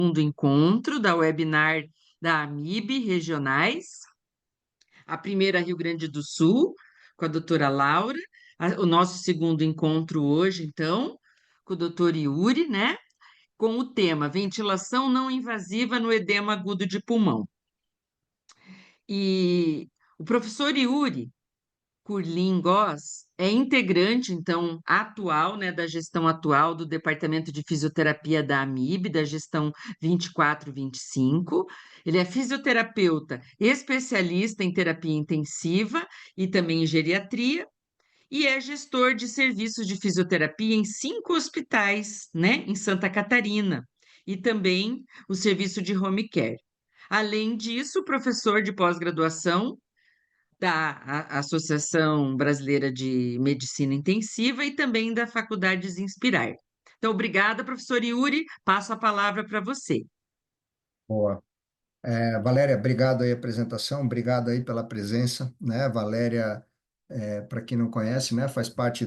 segundo encontro da webinar da AMIB regionais, a primeira Rio Grande do Sul, com a doutora Laura, o nosso segundo encontro hoje, então, com o doutor Yuri, né? Com o tema ventilação não invasiva no edema agudo de pulmão. E o professor Yuri Curlin Goss é integrante, então, atual, né, da gestão atual do Departamento de Fisioterapia da AMIB, da gestão 24-25. Ele é fisioterapeuta especialista em terapia intensiva e também em geriatria, e é gestor de serviços de fisioterapia em 5 hospitais, né, em Santa Catarina, e também o serviço de home care. Além disso, professor de pós-graduação da Associação Brasileira de Medicina Intensiva e também da Faculdades Inspirar. Então, obrigada, professor Yuri. Passo a palavra para você. Boa. Valéria, obrigado aí a apresentação, obrigado aí pela presença, né? Valéria, para quem não conhece, né, faz parte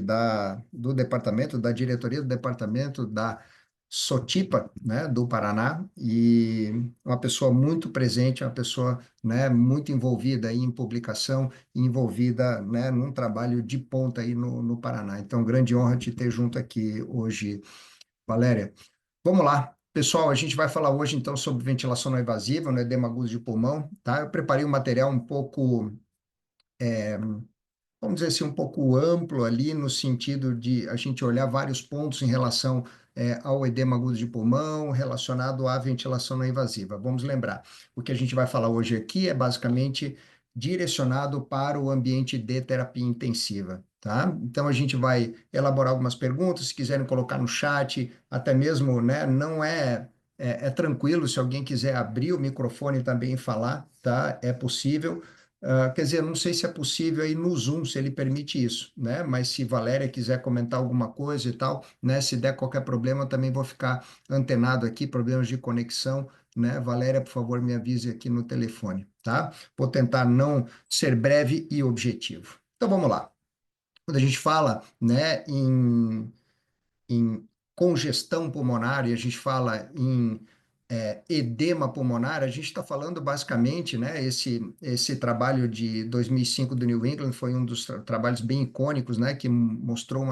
do departamento, da diretoria do departamento da Sotipa, né, do Paraná, e uma pessoa muito presente, uma pessoa, né, muito envolvida aí em publicação, envolvida, né, num trabalho de ponta aí no Paraná. Então, grande honra te ter junto aqui hoje, Valéria. Vamos lá. Pessoal, a gente vai falar hoje então sobre ventilação não invasiva, no edema agudo de pulmão, tá? Eu preparei um material um pouco, vamos dizer assim, um pouco amplo ali, no sentido de a gente olhar vários pontos em relação ao edema agudo de pulmão, relacionado à ventilação não invasiva. Vamos lembrar, o que a gente vai falar hoje aqui é basicamente direcionado para o ambiente de terapia intensiva, tá? Então a gente vai elaborar algumas perguntas, se quiserem colocar no chat, até mesmo, né, não é tranquilo, se alguém quiser abrir o microfone também e falar, tá? É possível. Quer dizer, não sei se é possível aí no Zoom, se ele permite isso, né? Mas se Valéria quiser comentar alguma coisa e tal, né? Se der qualquer problema, eu também vou ficar antenado aqui, problemas de conexão, né? Valéria, por favor, me avise aqui no telefone, tá? Vou tentar não ser breve e objetivo. Então, vamos lá. Quando a gente fala, né, em congestão pulmonar e a gente fala em edema pulmonar, a gente está falando basicamente, né, esse trabalho de 2005 do New England foi um dos trabalhos bem icônicos, né, que mostrou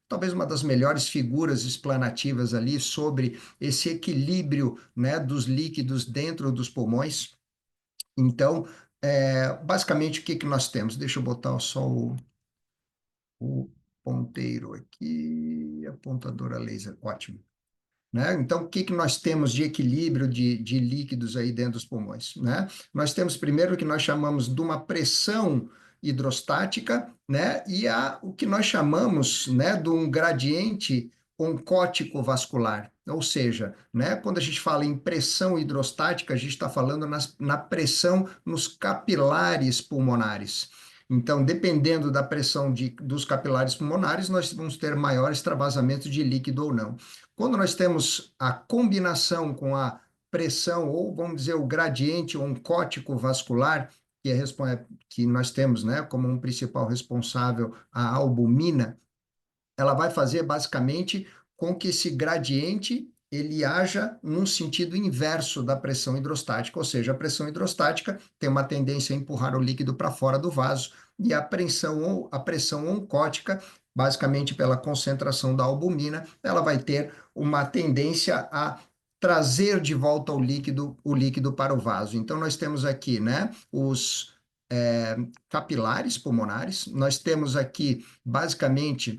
talvez uma das melhores figuras explanativas ali sobre esse equilíbrio, né, dos líquidos dentro dos pulmões. Então, basicamente, o que que nós temos? Deixa eu botar só o ponteiro aqui, apontadora laser, ótimo. Né? Então, o que que nós temos de equilíbrio de líquidos aí dentro dos pulmões, né? Nós temos primeiro o que nós chamamos de uma pressão hidrostática, né? E o que nós chamamos, né, de um gradiente oncótico vascular. Ou seja, né, quando a gente fala em pressão hidrostática, a gente está falando na pressão nos capilares pulmonares. Então, dependendo da pressão dos capilares pulmonares, nós vamos ter maior extravasamento de líquido ou não. Quando nós temos a combinação com a pressão, ou vamos dizer, o gradiente oncótico vascular, que nós temos, né, como um principal responsável a albumina, ela vai fazer basicamente com que esse gradiente ele haja num sentido inverso da pressão hidrostática, ou seja, a pressão hidrostática tem uma tendência a empurrar o líquido para fora do vaso, e a pressão oncótica, basicamente pela concentração da albumina, ela vai ter uma tendência a trazer de volta o líquido para o vaso. Então, nós temos aqui, né, os capilares pulmonares, nós temos aqui, basicamente,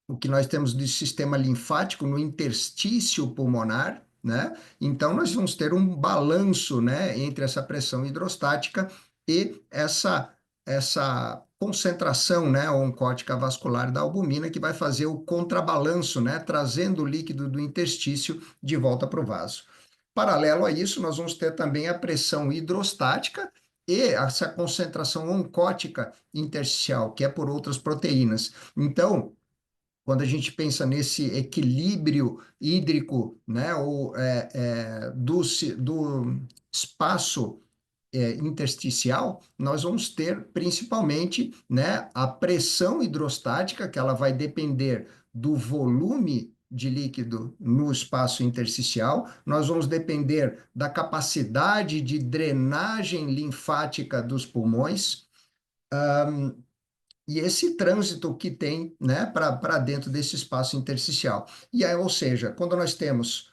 o que nós temos de sistema linfático no interstício pulmonar, né? Então, nós vamos ter um balanço, né, entre essa pressão hidrostática e essa concentração, né, oncótica vascular da albumina, que vai fazer o contrabalanço, né, trazendo o líquido do interstício de volta para o vaso. Paralelo a isso, nós vamos ter também a pressão hidrostática e essa concentração oncótica intersticial, que é por outras proteínas. Então, quando a gente pensa nesse equilíbrio hídrico, né, do espaço intersticial, nós vamos ter principalmente, né, a pressão hidrostática, que ela vai depender do volume de líquido no espaço intersticial, nós vamos depender da capacidade de drenagem linfática dos pulmões, e esse trânsito que tem, né, para dentro desse espaço intersticial. E aí, ou seja, quando nós temos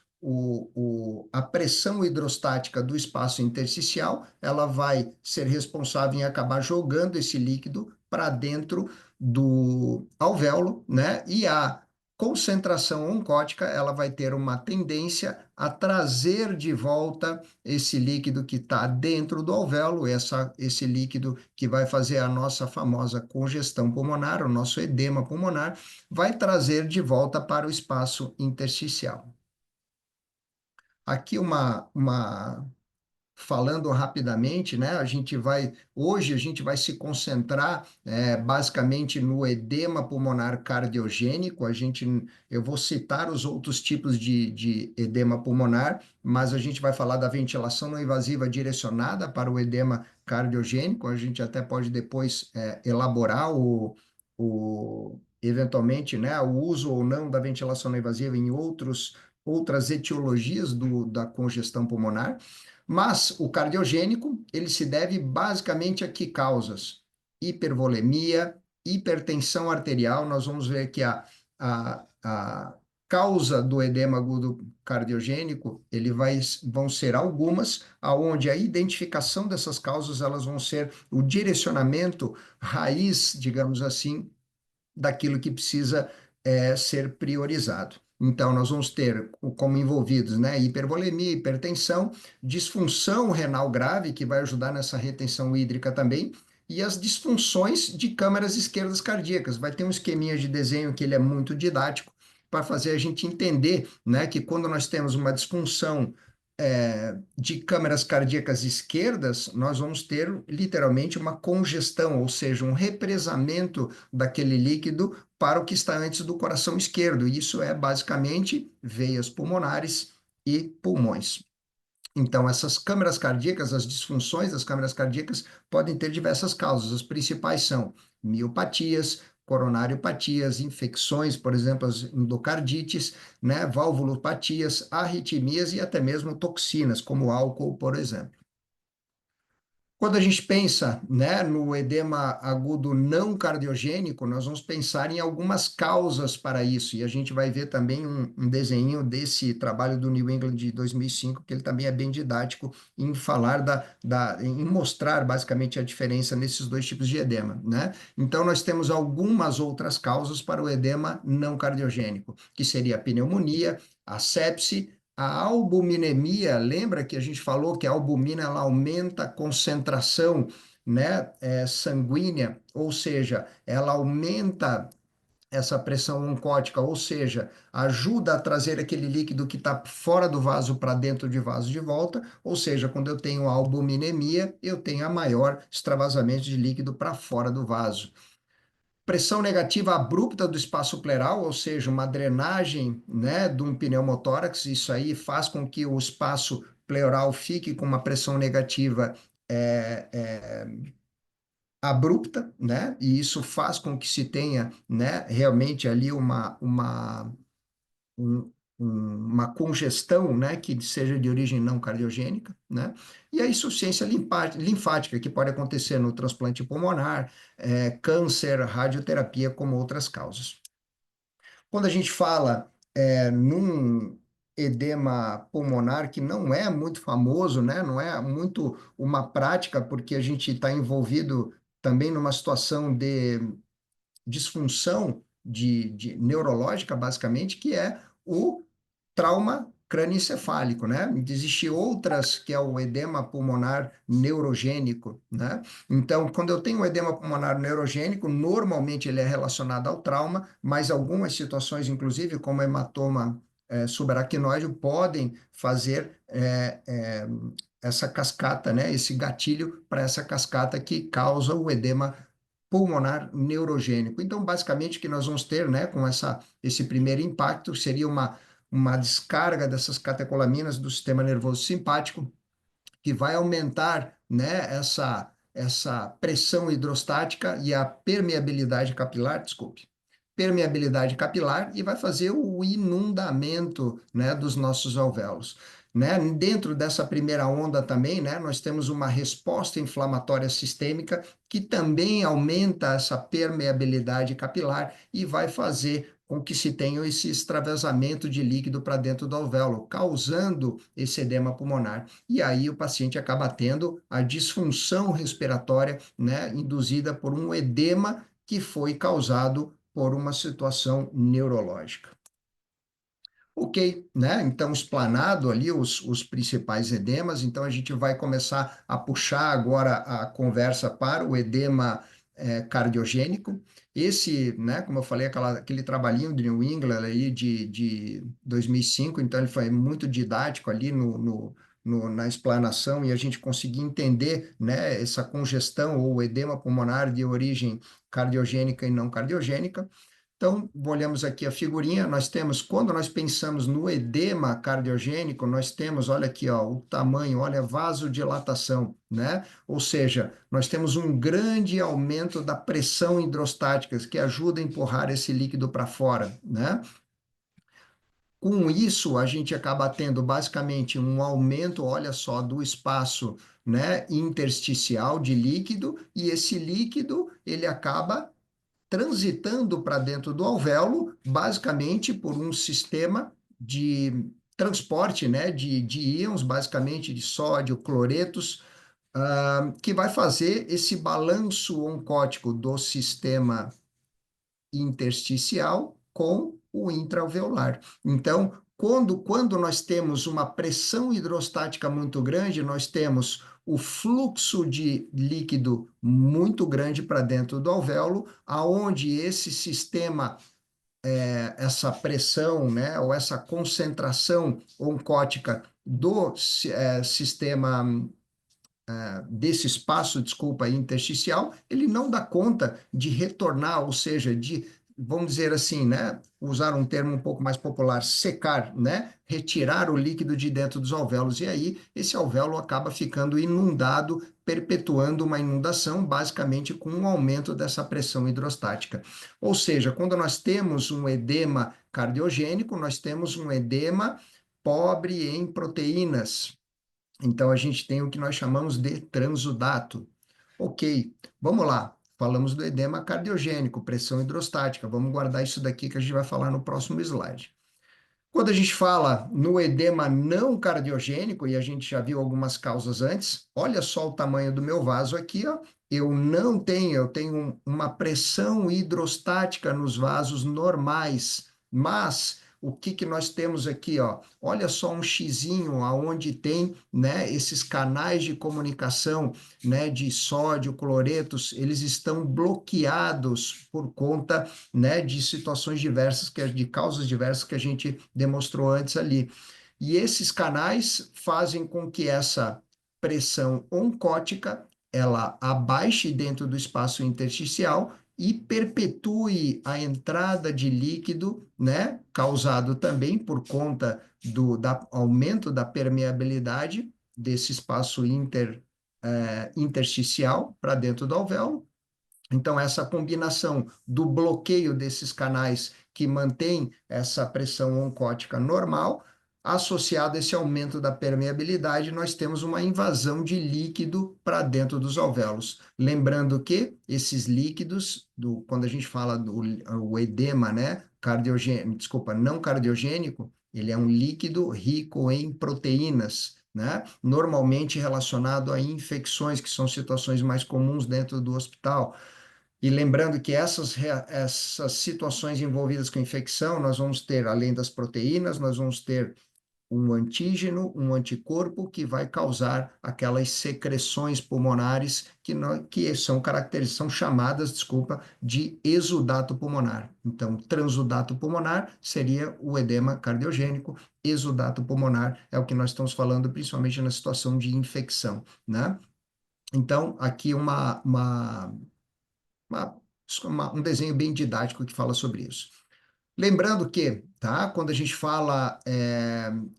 a pressão hidrostática do espaço intersticial, ela vai ser responsável em acabar jogando esse líquido para dentro do alvéolo, né? E a concentração oncótica, ela vai ter uma tendência a trazer de volta esse líquido que está dentro do alvéolo, esse líquido que vai fazer a nossa famosa congestão pulmonar, o nosso edema pulmonar, vai trazer de volta para o espaço intersticial. Aqui falando rapidamente, né? Hoje a gente vai se concentrar basicamente no edema pulmonar cardiogênico. Eu vou citar os outros tipos de edema pulmonar, mas a gente vai falar da ventilação não invasiva direcionada para o edema cardiogênico. A gente até pode depois elaborar eventualmente, né, o uso ou não da ventilação não invasiva em outras etiologias da congestão pulmonar. Mas o cardiogênico, ele se deve basicamente a que causas? Hipervolemia, hipertensão arterial. Nós vamos ver que a causa do edema agudo cardiogênico, vão ser algumas, aonde a identificação dessas causas, elas vão ser o direcionamento raiz, digamos assim, daquilo que precisa ser priorizado. Então, nós vamos ter como envolvidos, né, hipervolemia, hipertensão, disfunção renal grave, que vai ajudar nessa retenção hídrica também, e as disfunções de câmaras esquerdas cardíacas. Vai ter um esqueminha de desenho que ele é muito didático, para fazer a gente entender, né, que quando nós temos uma disfunção de câmaras cardíacas esquerdas, nós vamos ter literalmente uma congestão, ou seja, um represamento daquele líquido para o que está antes do coração esquerdo. Isso é basicamente veias pulmonares e pulmões. Então, essas câmaras cardíacas, as disfunções das câmaras cardíacas podem ter diversas causas. As principais são miopatias, coronariopatias, infecções, por exemplo, as endocardites, né, valvulopatias, arritmias e até mesmo toxinas, como álcool, por exemplo. Quando a gente pensa, né, no edema agudo não cardiogênico, nós vamos pensar em algumas causas para isso, e a gente vai ver também um desenho desse trabalho do New England de 2005, que ele também é bem didático em falar em mostrar basicamente a diferença nesses dois tipos de edema, né? Então, nós temos algumas outras causas para o edema não cardiogênico, que seria a pneumonia, a sepse, a albuminemia. Lembra que a gente falou que a albumina ela aumenta a concentração, né, sanguínea, ou seja, ela aumenta essa pressão oncótica, ou seja, ajuda a trazer aquele líquido que está fora do vaso para dentro de vaso de volta, ou seja, quando eu tenho albuminemia, eu tenho a maior extravasamento de líquido para fora do vaso. Pressão negativa abrupta do espaço pleural, ou seja, uma drenagem, né, de um pneumotórax, isso aí faz com que o espaço pleural fique com uma pressão negativa é, é, abrupta, né, e isso faz com que se tenha, né, realmente ali um- uma congestão, né, que seja de origem não cardiogênica, né, e a insuficiência linfática, que pode acontecer no transplante pulmonar, câncer, radioterapia, como outras causas. Quando a gente fala num edema pulmonar que não é muito famoso, né, não é muito uma prática, porque a gente está envolvido também numa situação de disfunção de neurológica, basicamente, que é o trauma crânioencefálico, né? Existem outras, que é o edema pulmonar neurogênico, né? Então, quando eu tenho um edema pulmonar neurogênico, normalmente ele é relacionado ao trauma, mas algumas situações, inclusive, como hematoma subaracnoide, podem fazer essa cascata, né? Esse gatilho para essa cascata que causa o edema pulmonar neurogênico. Então, basicamente, o que nós vamos ter, né, com esse primeiro impacto seria uma descarga dessas catecolaminas do sistema nervoso simpático, que vai aumentar, né, essa pressão hidrostática e a permeabilidade capilar, desculpe, permeabilidade capilar e vai fazer o inundamento, né, dos nossos alvéolos. Né? Dentro dessa primeira onda também, né, nós temos uma resposta inflamatória sistêmica que também aumenta essa permeabilidade capilar e vai fazer com que se tenha esse extravasamento de líquido para dentro do alvéolo, causando esse edema pulmonar. E aí o paciente acaba tendo a disfunção respiratória, né, induzida por um edema que foi causado por uma situação neurológica. Ok, né? Então, explanado ali os principais edemas, então a gente vai começar a puxar agora a conversa para o edema cardiogênico. Esse, né, como eu falei, aquele trabalhinho de New England aí de 2005, então ele foi muito didático ali na explanação e a gente conseguir entender, né, essa congestão ou edema pulmonar de origem cardiogênica e não cardiogênica. Então, olhamos aqui a figurinha, nós temos, quando nós pensamos no edema cardiogênico, nós temos, olha aqui, ó, o tamanho, olha a vasodilatação, né? Ou seja, nós temos um grande aumento da pressão hidrostática, que ajuda a empurrar esse líquido para fora, né? Com isso, a gente acaba tendo basicamente um aumento, olha só, do espaço, né, intersticial de líquido, e esse líquido, ele acaba transitando para dentro do alvéolo, basicamente por um sistema de transporte, né, de íons, basicamente de sódio, cloretos, que vai fazer esse balanço oncótico do sistema intersticial com o intraalveolar. Então, quando nós temos uma pressão hidrostática muito grande, nós temos o fluxo de líquido muito grande para dentro do alvéolo, aonde esse sistema, essa pressão, né, ou essa concentração oncótica do sistema desse espaço, desculpa, intersticial, ele não dá conta de retornar, ou seja, de, vamos dizer assim, né, usar um termo um pouco mais popular, secar, né, retirar o líquido de dentro dos alvéolos, e aí esse alvéolo acaba ficando inundado, perpetuando uma inundação, basicamente com um aumento dessa pressão hidrostática. Ou seja, quando nós temos um edema cardiogênico, nós temos um edema pobre em proteínas. Então, a gente tem o que nós chamamos de transudato. Ok, vamos lá. Falamos do edema cardiogênico, pressão hidrostática. Vamos guardar isso daqui que a gente vai falar no próximo slide. Quando a gente fala no edema não cardiogênico, e a gente já viu algumas causas antes, olha só o tamanho do meu vaso aqui, ó. Eu tenho uma pressão hidrostática nos vasos normais, mas o que que nós temos aqui, ó? Olha só um xizinho aonde tem, né, esses canais de comunicação, né, de sódio, cloretos, eles estão bloqueados por conta, né, de situações diversas, de causas diversas que a gente demonstrou antes ali. E esses canais fazem com que essa pressão oncótica ela abaixe dentro do espaço intersticial e perpetue a entrada de líquido, né, causado também por conta do aumento da permeabilidade desse espaço intersticial para dentro do alvéolo. Então, essa combinação do bloqueio desses canais que mantém essa pressão oncótica normal, associado a esse aumento da permeabilidade, nós temos uma invasão de líquido para dentro dos alvéolos. Lembrando que esses líquidos, quando a gente fala do edema, né, cardiogênico, desculpa, não cardiogênico, ele é um líquido rico em proteínas, né? Normalmente relacionado a infecções, que são situações mais comuns dentro do hospital. E lembrando que essas situações envolvidas com infecção, nós vamos ter, além das proteínas, nós vamos ter um antígeno, um anticorpo que vai causar aquelas secreções pulmonares que são chamadas, desculpa, de exudato pulmonar. Então, transudato pulmonar seria o edema cardiogênico, exudato pulmonar é o que nós estamos falando, principalmente na situação de infecção, né? Então, aqui uma, um desenho bem didático que fala sobre isso. Lembrando que, tá, quando a gente fala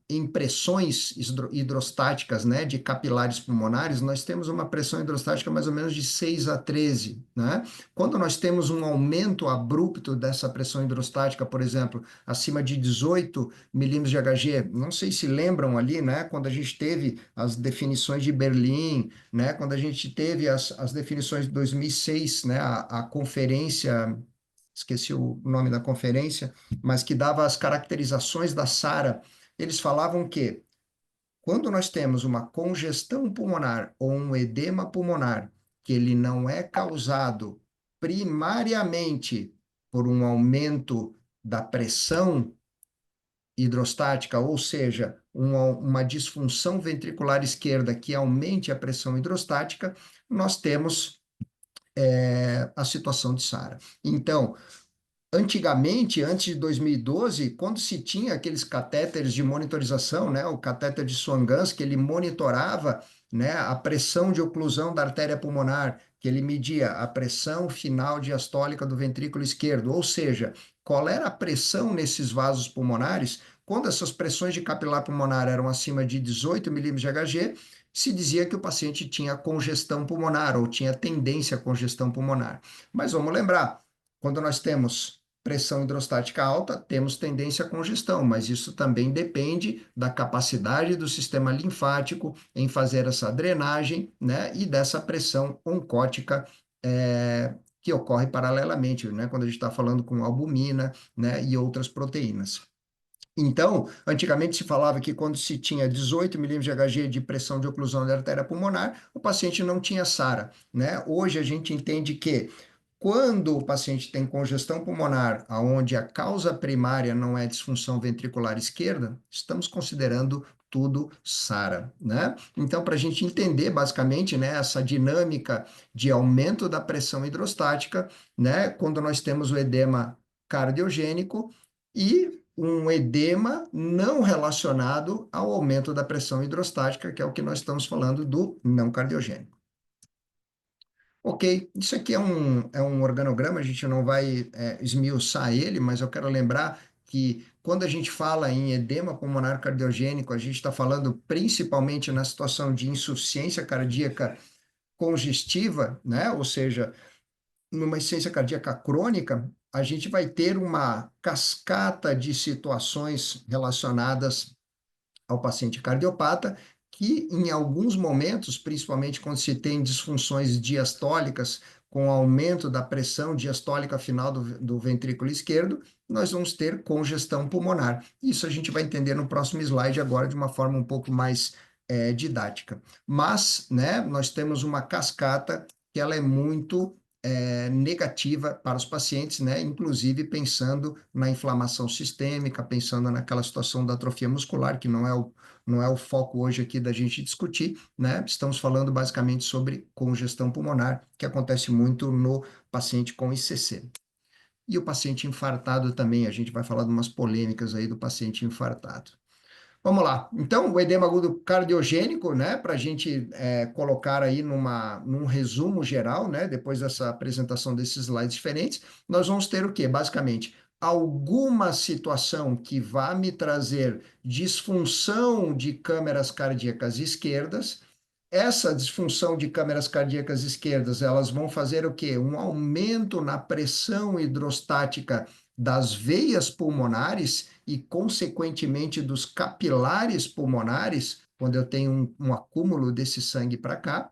em pressões hidrostáticas, né, de capilares pulmonares, nós temos uma pressão hidrostática mais ou menos de 6 a 13, né? Quando nós temos um aumento abrupto dessa pressão hidrostática, por exemplo, acima de 18 milímetros de Hg, não sei se lembram ali, né, quando a gente teve as definições de Berlim, né, quando a gente teve as definições de 2006, né, a conferência, esqueci o nome da conferência, mas que dava as caracterizações da SARA. Eles falavam que quando nós temos uma congestão pulmonar ou um edema pulmonar, que ele não é causado primariamente por um aumento da pressão hidrostática, ou seja, uma disfunção ventricular esquerda que aumente a pressão hidrostática, nós temos a situação de SARA. Então, antigamente, antes de 2012, quando se tinha aqueles catéteres de monitorização, né, o catéter de Swan-Ganz, que ele monitorava, né, a pressão de oclusão da artéria pulmonar, que ele media a pressão final diastólica do ventrículo esquerdo, ou seja, qual era a pressão nesses vasos pulmonares. Quando essas pressões de capilar pulmonar eram acima de 18 milímetros de Hg, se dizia que o paciente tinha congestão pulmonar ou tinha tendência à congestão pulmonar. Mas vamos lembrar, quando nós temos pressão hidrostática alta, temos tendência à congestão, mas isso também depende da capacidade do sistema linfático em fazer essa drenagem, né, e dessa pressão oncótica que ocorre paralelamente, né, quando a gente está falando com albumina, né, e outras proteínas. Então, antigamente se falava que quando se tinha 18 milímetros de Hg de pressão de oclusão da artéria pulmonar, o paciente não tinha SARA, né? Hoje a gente entende que quando o paciente tem congestão pulmonar, onde a causa primária não é disfunção ventricular esquerda, estamos considerando tudo SARA, né? Então, para a gente entender basicamente, né, essa dinâmica de aumento da pressão hidrostática, né, quando nós temos o edema cardiogênico e um edema não relacionado ao aumento da pressão hidrostática, que é o que nós estamos falando do não cardiogênico. Ok, isso aqui é um organograma, a gente não vai esmiuçar ele, mas eu quero lembrar que quando a gente fala em edema pulmonar cardiogênico, a gente está falando principalmente na situação de insuficiência cardíaca congestiva, né? Ou seja, numa insuficiência cardíaca crônica, a gente vai ter uma cascata de situações relacionadas ao paciente cardiopata, que em alguns momentos, principalmente quando se tem disfunções diastólicas, com aumento da pressão diastólica final do ventrículo esquerdo, nós vamos ter congestão pulmonar. Isso a gente vai entender no próximo slide agora de uma forma um pouco mais didática. Mas, né, nós temos uma cascata que ela é muito negativa para os pacientes, né? Inclusive pensando na inflamação sistêmica, pensando naquela situação da atrofia muscular, que não é o foco hoje aqui da gente discutir, né? Estamos falando basicamente sobre congestão pulmonar, que acontece muito no paciente com ICC. E o paciente infartado também, a gente vai falar de umas polêmicas aí do paciente infartado. Vamos lá. Então, o edema agudo cardiogênico, né, para a gente colocar aí num resumo geral, né, depois dessa apresentação desses slides diferentes, nós vamos ter o quê? Basicamente, alguma situação que vá me trazer disfunção de câmeras cardíacas esquerdas. Essa disfunção de câmeras cardíacas esquerdas, elas vão fazer o quê? Um aumento na pressão hidrostática das veias pulmonares e, consequentemente, dos capilares pulmonares, quando eu tenho um acúmulo desse sangue para cá.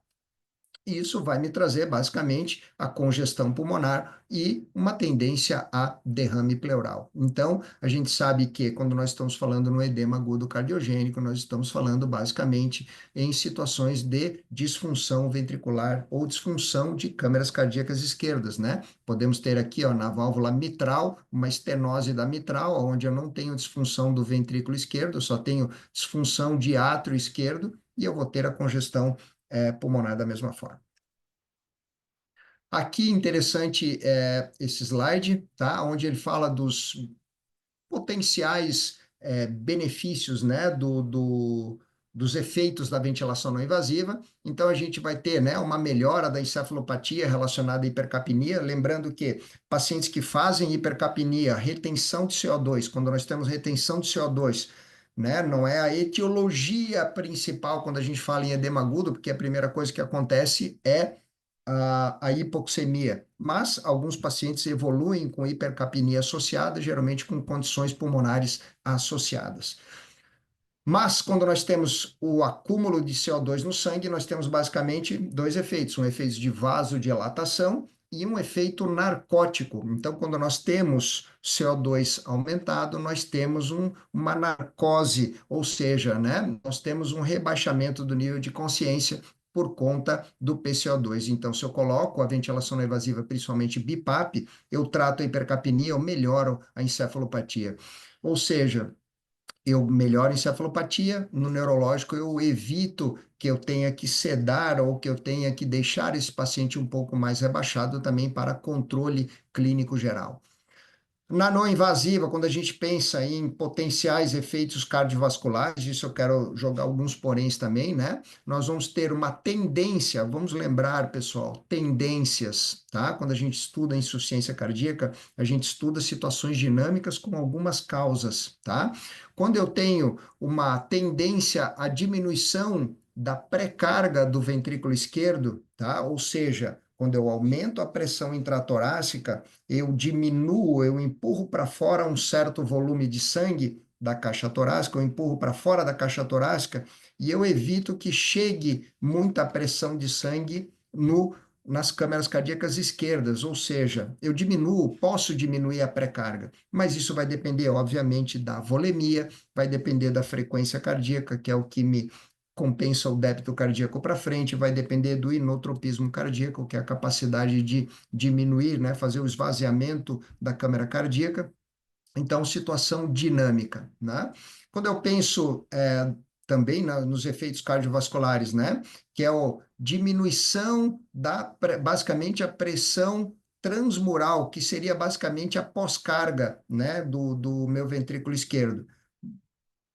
E isso vai me trazer, basicamente, a congestão pulmonar e uma tendência a derrame pleural. Então, a gente sabe que quando nós estamos falando no edema agudo cardiogênico, nós estamos falando, basicamente, em situações de disfunção ventricular ou disfunção de câmeras cardíacas esquerdas, né? Podemos ter aqui, ó, na válvula mitral, uma estenose da mitral, onde eu não tenho disfunção do ventrículo esquerdo, eu só tenho disfunção de átrio esquerdo, e eu vou ter a congestão pulmonar da mesma forma. Aqui, interessante esse slide, tá? Onde ele fala dos potenciais benefícios, né, do dos efeitos da ventilação não invasiva. Então, a gente vai ter, né, uma melhora da encefalopatia relacionada à hipercapnia. Lembrando que pacientes que fazem hipercapnia, retenção de CO2, quando nós temos retenção de CO2, né, não é a etiologia principal quando a gente fala em edema agudo, porque a primeira coisa que acontece é a hipoxemia, mas alguns pacientes evoluem com hipercapnia associada, geralmente com condições pulmonares associadas. Mas, quando nós temos o acúmulo de CO2 no sangue, nós temos basicamente dois efeitos: um efeito de vasodilatação e um efeito narcótico. Então, quando nós temos CO2 aumentado, nós temos uma narcose, ou seja, né, nós temos um rebaixamento do nível de consciência por conta do PCO2. Então, se eu coloco a ventilação não invasiva, principalmente BiPAP, eu trato a hipercapnia, eu melhoro a encefalopatia. Ou seja, eu melhoro a encefalopatia, no neurológico eu evito que eu tenha que sedar ou que eu tenha que deixar esse paciente um pouco mais rebaixado também para controle clínico geral. Na não invasiva, quando a gente pensa em potenciais efeitos cardiovasculares, isso eu quero jogar alguns poréns também, né? Nós vamos ter uma tendência, vamos lembrar, pessoal, tendências, tá? Quando a gente estuda insuficiência cardíaca, a gente estuda situações dinâmicas com algumas causas, tá? Quando eu tenho uma tendência à diminuição da pré-carga do ventrículo esquerdo, tá? Ou seja, quando eu aumento a pressão intratorácica, eu diminuo, eu empurro para fora um certo volume de sangue da caixa torácica, eu empurro para fora da caixa torácica e eu evito que chegue muita pressão de sangue nas câmeras cardíacas esquerdas, ou seja, eu diminuo, posso diminuir a pré-carga, mas isso vai depender, obviamente, da volemia, vai depender da frequência cardíaca, que é o que me compensa o débito cardíaco para frente, vai depender do inotropismo cardíaco, que é a capacidade de diminuir, né, fazer o esvaziamento da câmara cardíaca. Então, situação dinâmica, né? Quando eu penso também nos efeitos cardiovasculares, né, que é a diminuição basicamente a pressão transmural, que seria basicamente a pós-carga, né, do meu ventrículo esquerdo.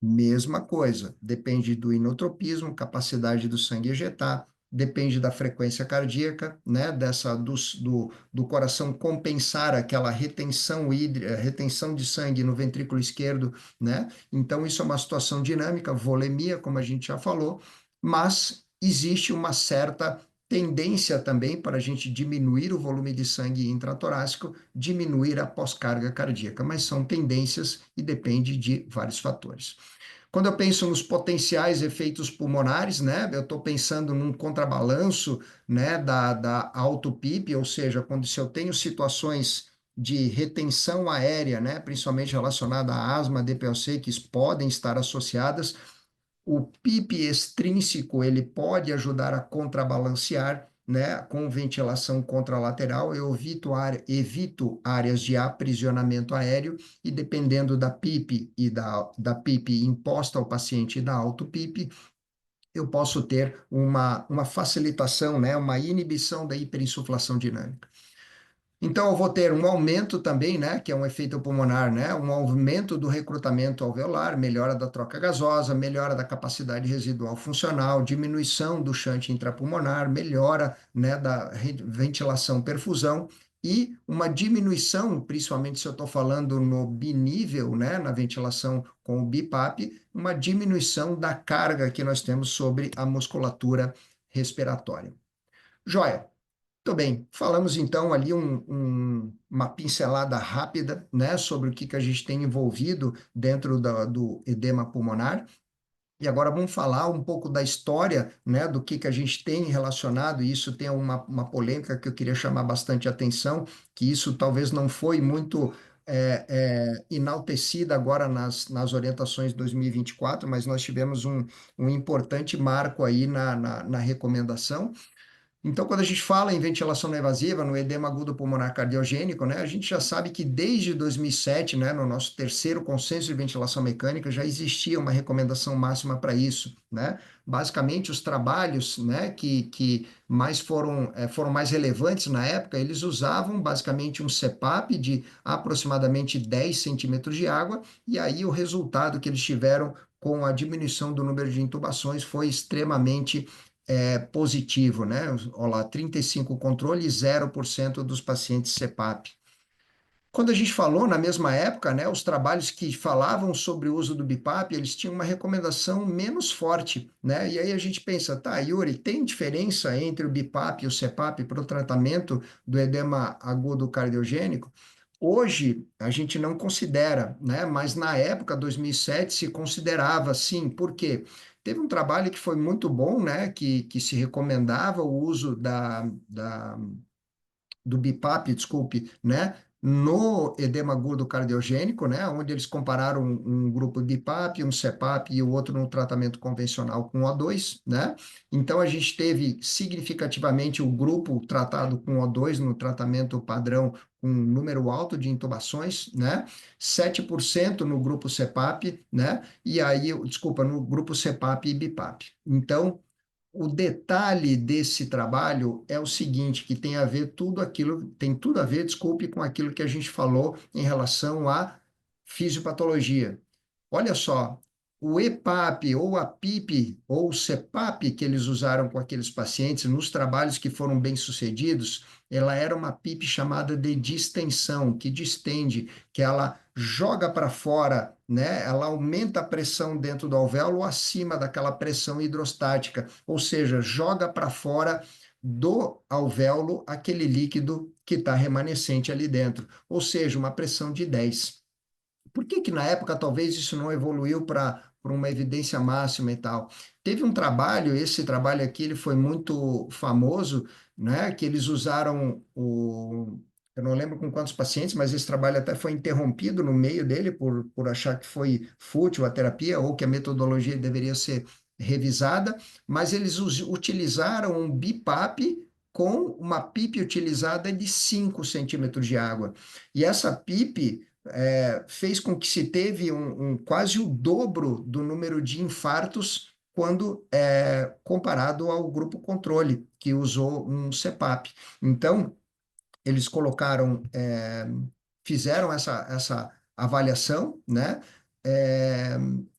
Mesma coisa, depende do inotropismo, capacidade do sangue ejetar, depende da frequência cardíaca, né, do coração compensar aquela retenção hídrica, retenção de sangue no ventrículo esquerdo, né? Então isso é uma situação dinâmica, volemia, como a gente já falou, mas existe uma certa tendência também para a gente diminuir o volume de sangue intratorácico, diminuir a pós-carga cardíaca, mas são tendências e depende de vários fatores. Quando eu penso nos potenciais efeitos pulmonares, né, eu estou pensando num contrabalanço, né, da auto-PIP, ou seja, quando se eu tenho situações de retenção aérea, né, principalmente relacionada à asma, DPOC, que podem estar associadas, o PIP extrínseco, ele pode ajudar a contrabalancear, né, com ventilação contralateral, eu evito áreas de aprisionamento aéreo e dependendo da PIP e da PIP imposta ao paciente e da auto-PIP, eu posso ter uma facilitação, né, uma inibição da hiperinsuflação dinâmica. Então, eu vou ter um aumento também, né, que é um efeito pulmonar, né, um aumento do recrutamento alveolar, melhora da troca gasosa, melhora da capacidade residual funcional, diminuição do shunt intrapulmonar, melhora, né, da ventilação perfusão e uma diminuição, principalmente se eu estou falando no binível, né, na ventilação com o BiPAP, uma diminuição da carga que nós temos sobre a musculatura respiratória. Joia. Muito bem, falamos então ali uma pincelada rápida, né, sobre o que a gente tem envolvido dentro do edema pulmonar. E agora vamos falar um pouco da história, né, do que a gente tem relacionado, e isso tem uma polêmica que eu queria chamar bastante atenção, que isso talvez não foi muito enaltecida agora nas orientações de 2024, mas nós tivemos um importante marco aí na recomendação. Então, quando a gente fala em ventilação não invasiva, no edema agudo pulmonar cardiogênico, né, a gente já sabe que desde 2007, né, no nosso terceiro consenso de ventilação mecânica, já existia uma recomendação máxima para isso, né? Basicamente, os trabalhos, né, que mais foram mais relevantes na época, eles usavam basicamente um CPAP de aproximadamente 10 centímetros de água, e aí o resultado que eles tiveram com a diminuição do número de intubações foi extremamente positivo, né? Olha lá, 35 controle e 0% dos pacientes CPAP. Quando a gente falou na mesma época, né, os trabalhos que falavam sobre o uso do BiPAP, eles tinham uma recomendação menos forte, né? E aí a gente pensa, tá, Yuri, tem diferença entre o BiPAP e o CPAP para o tratamento do edema agudo cardiogênico? Hoje a gente não considera, né? Mas na época, 2007, se considerava sim. Por quê? Teve um trabalho que foi muito bom, né? Que se recomendava o uso do BiPAP, desculpe, né? No edema agudo cardiogênico, né? Onde eles compararam um grupo BiPAP, um CPAP e o outro no tratamento convencional com O2, né? Então a gente teve significativamente o grupo tratado com O2 no tratamento padrão com um número alto de intubações, né? 7% no grupo CPAP, né? E aí, desculpa, no grupo CPAP e BiPAP. Então, o detalhe desse trabalho é o seguinte, que tem a ver tudo aquilo, tem tudo a ver, desculpe, com aquilo que a gente falou em relação à fisiopatologia. Olha só, o EPAP ou a PIP ou o CEPAP que eles usaram com aqueles pacientes nos trabalhos que foram bem-sucedidos, ela era uma PIP chamada de distensão, que distende, que ela joga para fora, né? Ela aumenta a pressão dentro do alvéolo acima daquela pressão hidrostática, ou seja, joga para fora do alvéolo aquele líquido que está remanescente ali dentro, ou seja, uma pressão de 10. Por que que na época talvez isso não evoluiu para uma evidência máxima e tal? Teve um trabalho, esse trabalho aqui ele foi muito famoso, né? Que eles usaram eu não lembro com quantos pacientes, mas esse trabalho até foi interrompido no meio dele por achar que foi fútil a terapia ou que a metodologia deveria ser revisada, mas eles utilizaram um BiPAP com uma PIP utilizada de 5 centímetros de água. E essa PIP fez com que se teve quase o dobro do número de infartos quando comparado ao grupo controle, que usou um CPAP. Então, eles fizeram essa avaliação, né? É,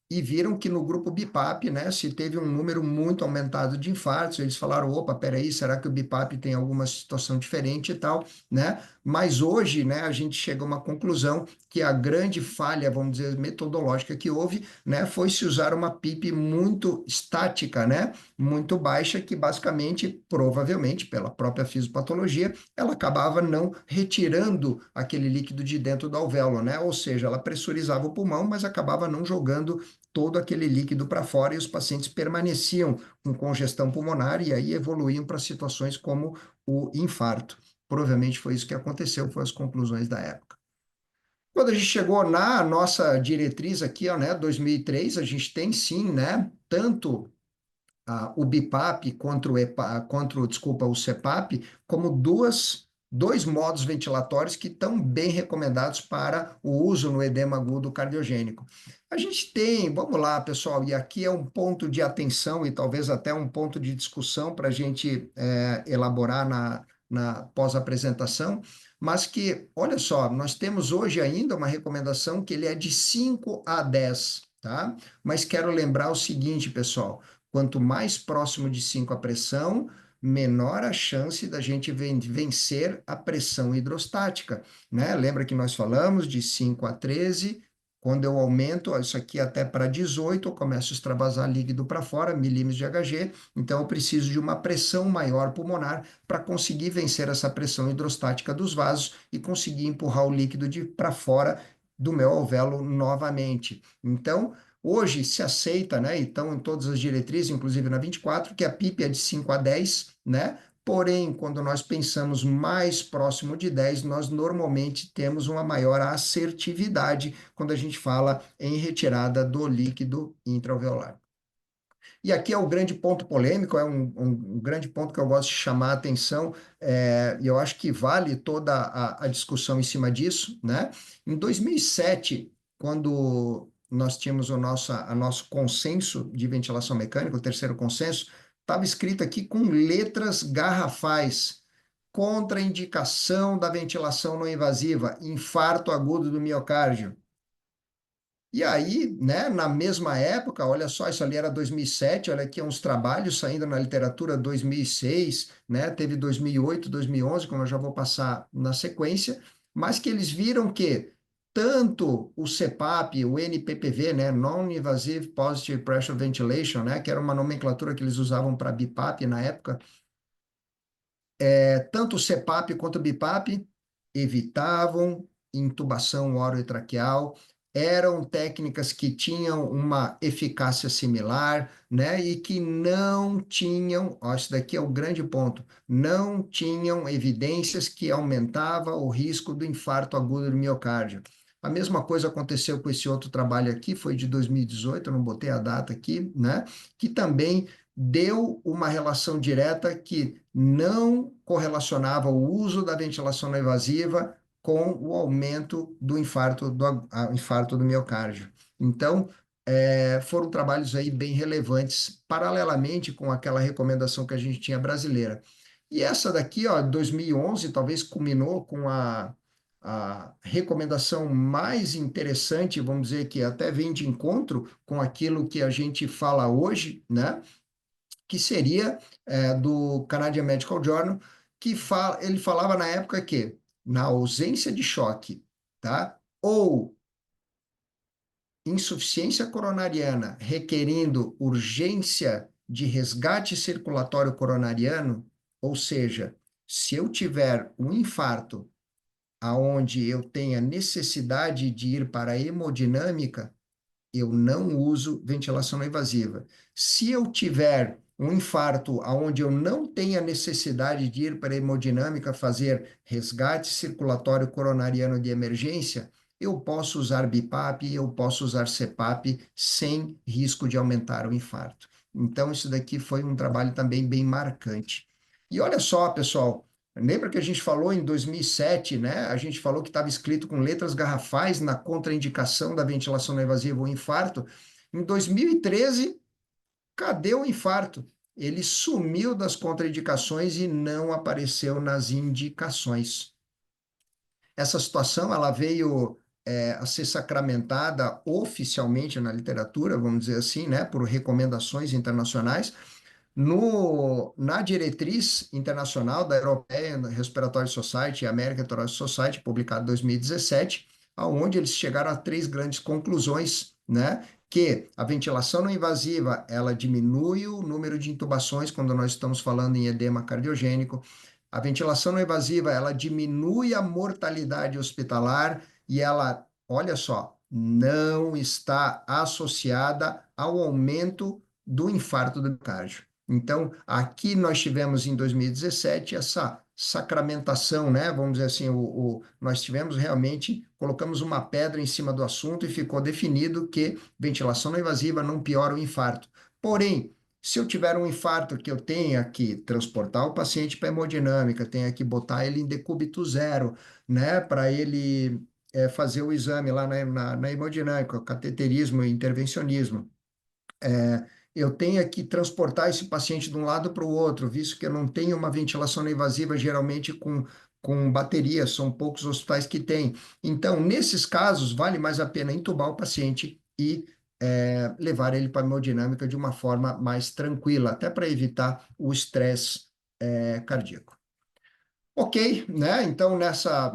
e viram que no grupo BiPAP, né, se teve um número muito aumentado de infartos, eles falaram, opa, peraí, será que o BiPAP tem alguma situação diferente e tal, né? Mas hoje, né, a gente chega a uma conclusão que a grande falha, vamos dizer, metodológica que houve, né, foi se usar uma PIP muito estática, né, muito baixa, que basicamente, provavelmente, pela própria fisiopatologia, ela acabava não retirando aquele líquido de dentro do alvéolo, né? Ou seja, ela pressurizava o pulmão, mas acabava não jogando todo aquele líquido para fora e os pacientes permaneciam com congestão pulmonar e aí evoluíam para situações como o infarto. Provavelmente foi isso que aconteceu, foram as conclusões da época. Quando a gente chegou na nossa diretriz aqui, ó, né, 2003, a gente tem sim, né, tanto o BiPAP desculpa, o CPAP, como dois modos ventilatórios que estão bem recomendados para o uso no edema agudo cardiogênico. A gente tem, vamos lá, pessoal, e aqui é um ponto de atenção e talvez até um ponto de discussão para a gente elaborar na pós-apresentação, mas que, olha só, nós temos hoje ainda uma recomendação que ele é de 5 a 10, tá? Mas quero lembrar o seguinte, pessoal, quanto mais próximo de 5 a pressão, menor a chance da gente vencer a pressão hidrostática, né? Lembra que nós falamos de 5 a 13, quando eu aumento isso aqui até para 18, eu começo a extravasar líquido para fora, milímetros de Hg, então eu preciso de uma pressão maior pulmonar para conseguir vencer essa pressão hidrostática dos vasos e conseguir empurrar o líquido para fora do meu alvéolo novamente. Então, hoje se aceita, né, então em todas as diretrizes, inclusive na 24, que a PIP é de 5 a 10, né? Porém, quando nós pensamos mais próximo de 10, nós normalmente temos uma maior assertividade quando a gente fala em retirada do líquido intraalveolar. E aqui é o grande ponto polêmico, é um grande ponto que eu gosto de chamar a atenção, e eu acho que vale toda a discussão em cima disso, né? Em 2007, quando nós tínhamos nosso consenso de ventilação mecânica, o terceiro consenso, estava escrito aqui com letras garrafais, contraindicação da ventilação não invasiva, infarto agudo do miocárdio. E aí, né, na mesma época, olha só, isso ali era 2007, olha aqui uns trabalhos saindo na literatura 2006, né, teve 2008, 2011, como eu já vou passar na sequência, mas que eles viram que tanto o CPAP, o NPPV, né, Non-Invasive Positive Pressure Ventilation, né, que era uma nomenclatura que eles usavam para BiPAP na época, tanto o CPAP quanto o BiPAP evitavam intubação orotraqueal, eram técnicas que tinham uma eficácia similar, né, e que não tinham, ó, isso daqui é o grande ponto, não tinham evidências que aumentava o risco do infarto agudo do miocárdio. A mesma coisa aconteceu com esse outro trabalho aqui, foi de 2018, eu não botei a data aqui, né, que também deu uma relação direta que não correlacionava o uso da ventilação não invasiva com o aumento do infarto do miocárdio. Então, foram trabalhos aí bem relevantes, paralelamente com aquela recomendação que a gente tinha brasileira. E essa daqui, ó, 2011, talvez culminou com a recomendação mais interessante, vamos dizer que até vem de encontro com aquilo que a gente fala hoje, né? Que seria do Canadian Medical Journal, ele falava na época que, na ausência de choque, tá? Ou insuficiência coronariana requerindo urgência de resgate circulatório coronariano, ou seja, se eu tiver um infarto aonde eu tenha necessidade de ir para a hemodinâmica, eu não uso ventilação não invasiva. Se eu tiver um infarto onde eu não tenha necessidade de ir para a hemodinâmica fazer resgate circulatório coronariano de emergência, eu posso usar BiPAP, eu posso usar CPAP sem risco de aumentar o infarto. Então, isso daqui foi um trabalho também bem marcante. E olha só, pessoal, lembra que a gente falou em 2007, né? A gente falou que estava escrito com letras garrafais na contraindicação da ventilação não invasiva ou infarto. Em 2013, cadê o infarto? Ele sumiu das contraindicações e não apareceu nas indicações. Essa situação ela veio a ser sacramentada oficialmente na literatura, vamos dizer assim, né, por recomendações internacionais, na diretriz internacional da European Respiratory Society e American Thoracic Society, publicada em 2017, aonde eles chegaram a três grandes conclusões, né? Que a ventilação não invasiva, ela diminui o número de intubações quando nós estamos falando em edema cardiogênico. A ventilação não invasiva, ela diminui a mortalidade hospitalar e ela, olha só, não está associada ao aumento do infarto do miocárdio. Então, aqui nós tivemos em 2017 essa sacramentação, né? Vamos dizer assim, nós tivemos realmente, colocamos uma pedra em cima do assunto e ficou definido que ventilação não invasiva não piora o infarto. Porém, se eu tiver um infarto que eu tenha que transportar o paciente para hemodinâmica, tenha que botar ele em decúbito zero, né? Para ele fazer o exame lá na hemodinâmica, cateterismo e intervencionismo. Eu tenho que transportar esse paciente de um lado para o outro, visto que eu não tenho uma ventilação não invasiva, geralmente com bateria, são poucos hospitais que têm. Então, nesses casos, vale mais a pena intubar o paciente e levar ele para a hemodinâmica de uma forma mais tranquila, até para evitar o estresse cardíaco. Ok, né? Então,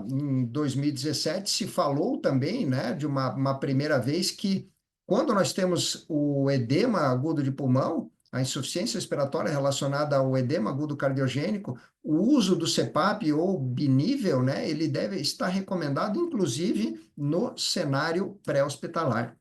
em 2017, se falou também, né, de uma primeira vez que, quando nós temos o edema agudo de pulmão, a insuficiência respiratória relacionada ao edema agudo cardiogênico, o uso do CPAP ou binível, né, ele deve estar recomendado, inclusive, no cenário pré-hospitalar.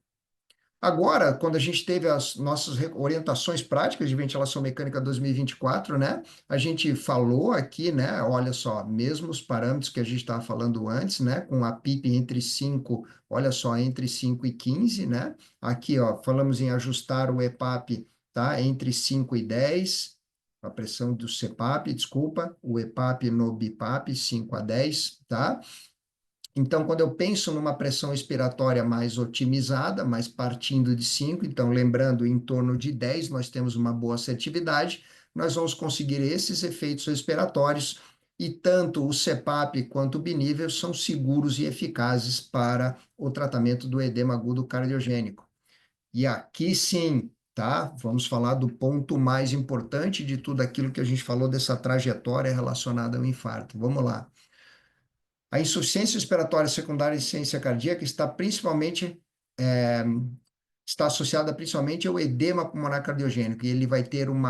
Agora, quando a gente teve as nossas orientações práticas de ventilação mecânica 2024, né? A gente falou aqui, né? Olha só, mesmo os parâmetros que a gente estava falando antes, né? Com a PIP entre 5, olha só, entre 5 e 15, né? Aqui, ó, falamos em ajustar o EPAP, tá? Entre 5 e 10, a pressão do CPAP, desculpa, o EPAP no BiPAP, 5 a 10, tá? Então, quando eu penso numa pressão expiratória mais otimizada, mais partindo de 5, então lembrando, em torno de 10, nós temos uma boa assertividade, nós vamos conseguir esses efeitos respiratórios e tanto o CPAP quanto o binível são seguros e eficazes para o tratamento do edema agudo cardiogênico. E aqui sim, tá? Vamos falar do ponto mais importante de tudo aquilo que a gente falou dessa trajetória relacionada ao infarto. Vamos lá. A insuficiência respiratória secundária e insuficiência cardíaca está associada principalmente ao edema pulmonar cardiogênico, e ele vai ter um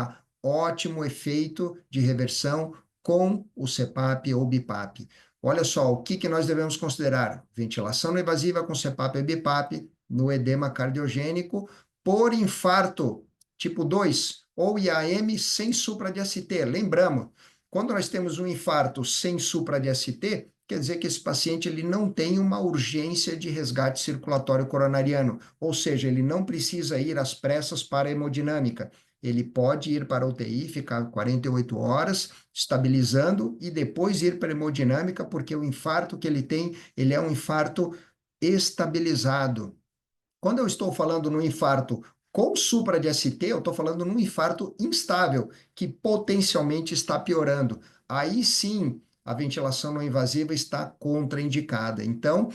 ótimo efeito de reversão com o CPAP ou BiPAP. Olha só, o que que nós devemos considerar? Ventilação não invasiva com CPAP e BiPAP no edema cardiogênico por infarto tipo 2 ou IAM sem supra de ST. Lembramos, quando nós temos um infarto sem supra de ST, quer dizer que esse paciente ele não tem uma urgência de resgate circulatório coronariano, ou seja, ele não precisa ir às pressas para a hemodinâmica. Ele pode ir para a UTI, ficar 48 horas, estabilizando, e depois ir para a hemodinâmica, porque o infarto que ele tem, ele é um infarto estabilizado. Quando eu estou falando no infarto com supra de ST, eu estou falando num infarto instável, que potencialmente está piorando. Aí sim, a ventilação não invasiva está contraindicada. Então,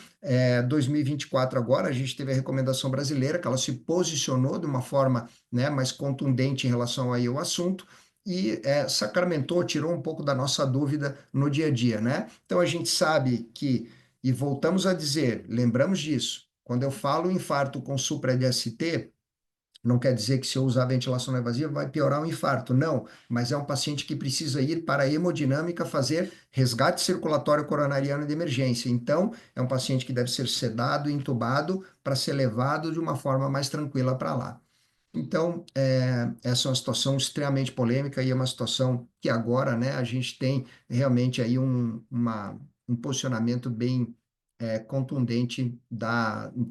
2024 agora, a gente teve a recomendação brasileira, que ela se posicionou de uma forma, né, mais contundente em relação aí ao assunto, e sacramentou, tirou um pouco da nossa dúvida no dia a dia, né? Então, a gente sabe que, e voltamos a dizer, lembramos disso, quando eu falo infarto com supra de ST, não quer dizer que se eu usar ventilação não invasiva vai piorar o infarto, não, mas é um paciente que precisa ir para a hemodinâmica fazer resgate circulatório coronariano de emergência. Então, é um paciente que deve ser sedado e intubado para ser levado de uma forma mais tranquila para lá. Então, essa é uma situação extremamente polêmica e é uma situação que agora, né, a gente tem realmente aí um posicionamento bem contundente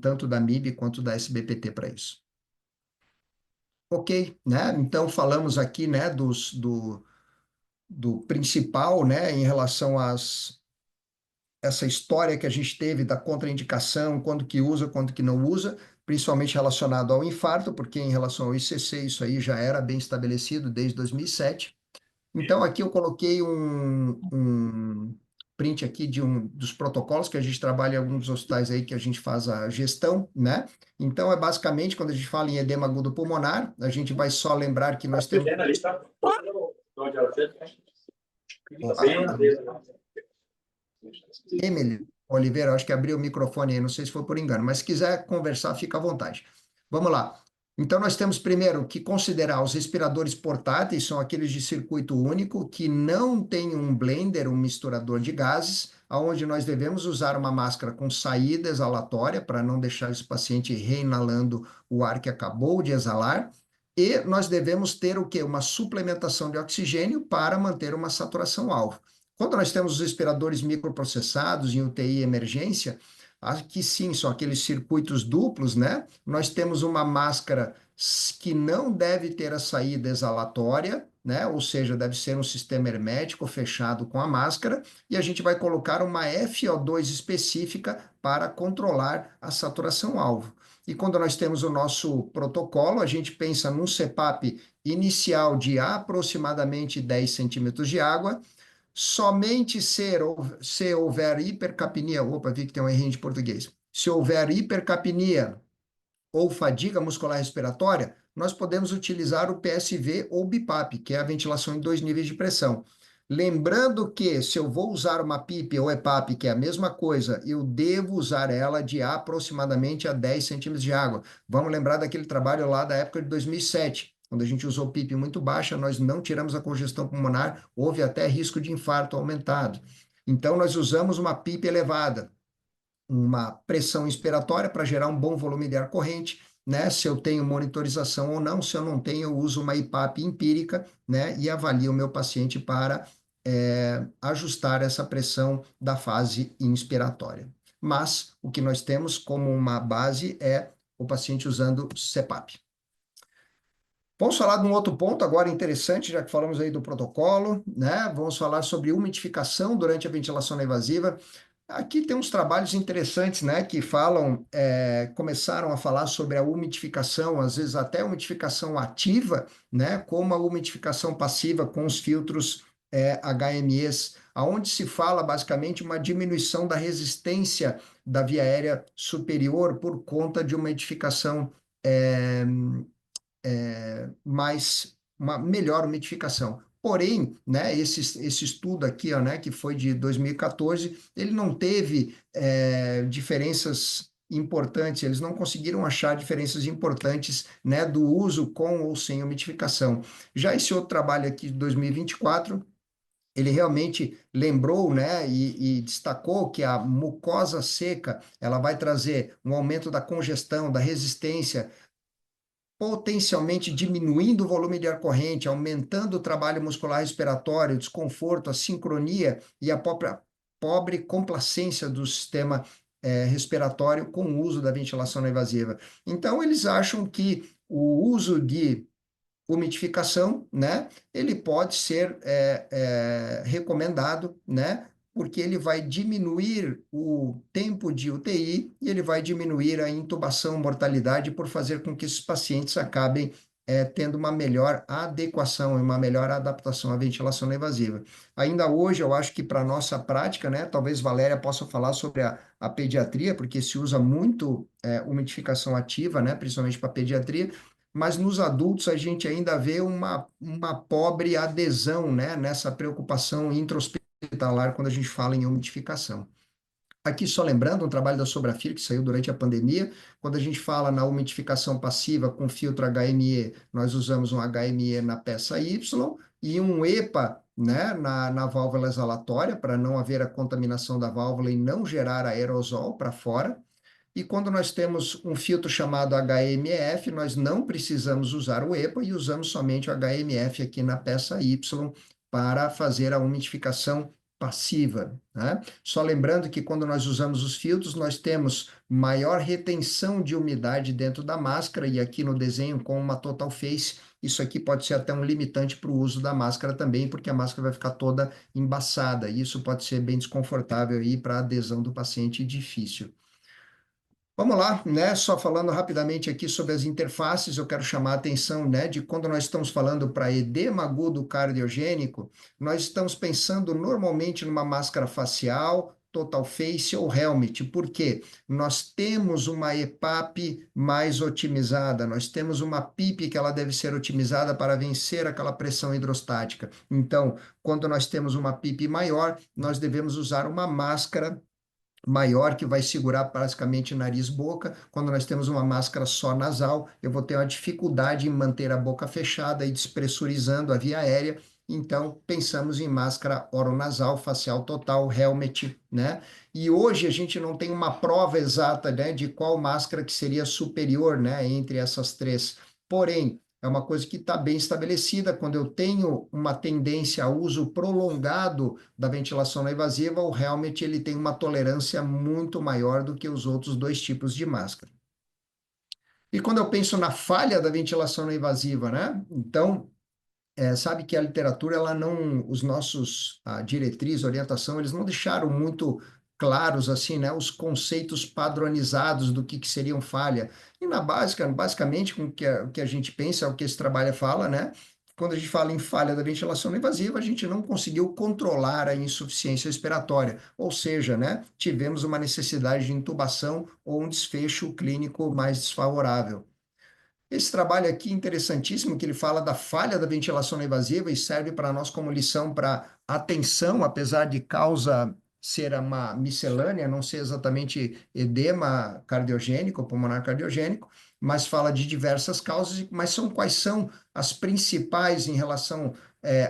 tanto da MIB quanto da SBPT para isso. Ok, né? Então falamos aqui, né, do principal, né, em relação essa história que a gente teve da contraindicação, quando que usa, quando que não usa, principalmente relacionado ao infarto, porque em relação ao ICC isso aí já era bem estabelecido desde 2007. Então, aqui eu coloquei um print aqui dos protocolos que a gente trabalha em alguns hospitais aí que a gente faz a gestão, né? Então, é basicamente, quando a gente fala em edema agudo pulmonar, a gente vai só lembrar que nós temos... Emily Oliveira, acho que abriu o microfone aí, não sei se foi por engano, mas se quiser conversar, fica à vontade. Vamos lá. Então, nós temos primeiro que considerar os respiradores portáteis, são aqueles de circuito único, que não tem um blender, um misturador de gases, onde nós devemos usar uma máscara com saída exalatória, para não deixar esse paciente reinalando o ar que acabou de exalar, e nós devemos ter o quê? Uma suplementação de oxigênio para manter uma saturação alvo. Quando nós temos os respiradores microprocessados em UTI emergência, aqui sim, são aqueles circuitos duplos, né? Nós temos uma máscara que não deve ter a saída exalatória, né? Ou seja, deve ser um sistema hermético fechado com a máscara, e a gente vai colocar uma FO2 específica para controlar a saturação alvo. E quando nós temos o nosso protocolo, a gente pensa num CPAP inicial de aproximadamente 10 centímetros de água. Somente se houver hipercapnia, opa, vi que tem um errinho de português. Se houver hipercapnia ou fadiga muscular respiratória, nós podemos utilizar o PSV ou BiPAP, que é a ventilação em 2 níveis de pressão. Lembrando que se eu vou usar uma PIP ou EPAP, que é a mesma coisa, eu devo usar ela de aproximadamente a 10 centímetros de água. Vamos lembrar daquele trabalho lá da época de 2007, quando a gente usou PIP muito baixa, nós não tiramos a congestão pulmonar, houve até risco de infarto aumentado. Então, nós usamos uma PIP elevada, uma pressão inspiratória para gerar um bom volume de ar corrente, né? Se eu tenho monitorização ou não, se eu não tenho, eu uso uma IPAP empírica, né? E avalio o meu paciente para ajustar essa pressão da fase inspiratória. Mas o que nós temos como uma base é o paciente usando CPAP. Vamos falar de um outro ponto agora interessante, já que falamos aí do protocolo, né? Vamos falar sobre umidificação durante a ventilação não invasiva. Aqui tem uns trabalhos interessantes, né, que falam, começaram a falar sobre a umidificação, às vezes até a umidificação ativa, né, como a umidificação passiva com os filtros HMEs, aonde se fala basicamente uma diminuição da resistência da via aérea superior por conta de uma edificação mais uma melhor umidificação. Porém, né, esse estudo aqui, ó, né, que foi de 2014, ele não teve diferenças importantes, eles não conseguiram achar diferenças importantes, né, do uso com ou sem umidificação. Já esse outro trabalho aqui de 2024, ele realmente lembrou, né, e destacou que a mucosa seca, ela vai trazer um aumento da congestão, da resistência, potencialmente diminuindo o volume de ar corrente, aumentando o trabalho muscular respiratório, o desconforto, a sincronia e a própria pobre complacência do sistema respiratório com o uso da ventilação não invasiva. Então, eles acham que o uso de umidificação, né, ele pode ser recomendado, né, porque ele vai diminuir o tempo de UTI e ele vai diminuir a intubação, mortalidade, por fazer com que esses pacientes acabem tendo uma melhor adequação e uma melhor adaptação à ventilação não invasiva. Ainda hoje, eu acho que para a nossa prática, né, talvez Valéria possa falar sobre a pediatria, porque se usa muito umidificação ativa, né, principalmente para pediatria, mas nos adultos a gente ainda vê uma pobre adesão, né, nessa preocupação intra-hospitalar quando a gente fala em umidificação. Aqui, só lembrando, um trabalho da Sobrafir que saiu durante a pandemia, quando a gente fala na umidificação passiva com filtro HME, nós usamos um HME na peça Y e um EPA, né, na válvula exalatória, para não haver a contaminação da válvula e não gerar aerosol para fora. E quando nós temos um filtro chamado HMF, nós não precisamos usar o EPA e usamos somente o HMF aqui na peça Y para fazer a umidificação passiva, né? Só lembrando que quando nós usamos os filtros, nós temos maior retenção de umidade dentro da máscara, e aqui no desenho com uma total face, isso aqui pode ser até um limitante para o uso da máscara também, porque a máscara vai ficar toda embaçada, e isso pode ser bem desconfortável aí para a adesão do paciente e difícil. Vamos lá, né? Só falando rapidamente aqui sobre as interfaces, eu quero chamar a atenção, né, de quando nós estamos falando para edema agudo cardiogênico, nós estamos pensando normalmente numa máscara facial, total face ou helmet. Por quê? Nós temos uma EPAP mais otimizada, nós temos uma PIP que ela deve ser otimizada para vencer aquela pressão hidrostática. Então, quando nós temos uma PIP maior, nós devemos usar uma máscara maior que vai segurar basicamente nariz e boca. Quando nós temos uma máscara só nasal, eu vou ter uma dificuldade em manter a boca fechada e despressurizando a via aérea. Então, pensamos em máscara oronasal, facial total, helmet, né? E hoje a gente não tem uma prova exata, né, de qual máscara que seria superior, né, entre essas três. Porém, é uma coisa que está bem estabelecida. Quando eu tenho uma tendência a uso prolongado da ventilação não invasiva, o helmet ele tem uma tolerância muito maior do que os outros dois tipos de máscara. E quando eu penso na falha da ventilação não invasiva, né? Então, sabe que a literatura, ela não, os nossos diretrizes, orientação, eles não deixaram muito claros assim, né, os conceitos padronizados do que seriam falha. E na básica, basicamente, com o que a gente pensa, é o que esse trabalho fala, né? Quando a gente fala em falha da ventilação não invasiva, a gente não conseguiu controlar a insuficiência respiratória, ou seja, né, tivemos uma necessidade de intubação ou um desfecho clínico mais desfavorável. Esse trabalho aqui interessantíssimo, que ele fala da falha da ventilação não invasiva e serve para nós como lição para atenção, apesar de causa ser uma miscelânea, não ser exatamente edema cardiogênico, pulmonar cardiogênico, mas fala de diversas causas, mas quais são as principais em relação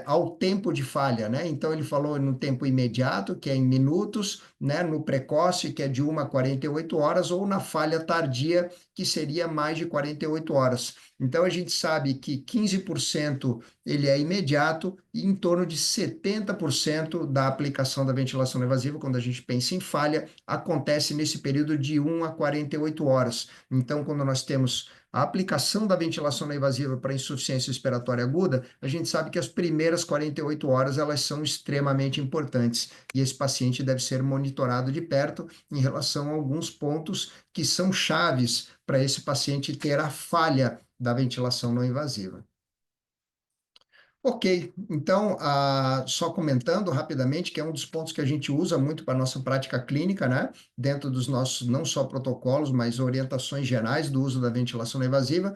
ao tempo de falha, né? Então ele falou no tempo imediato, que é em minutos, né? No precoce, que é de 1 a 48 horas, ou na falha tardia, que seria mais de 48 horas. Então, a gente sabe que 15% ele é imediato e em torno de 70% da aplicação da ventilação invasiva, quando a gente pensa em falha, acontece nesse período de 1 a 48 horas. Então, quando nós temos a aplicação da ventilação não invasiva para insuficiência respiratória aguda, a gente sabe que as primeiras 48 horas elas são extremamente importantes e esse paciente deve ser monitorado de perto em relação a alguns pontos que são chaves para esse paciente ter a falha da ventilação não invasiva. Ok, então, só comentando rapidamente, que é um dos pontos que a gente usa muito para a nossa prática clínica, né? Dentro dos nossos, não só protocolos, mas orientações gerais do uso da ventilação não invasiva.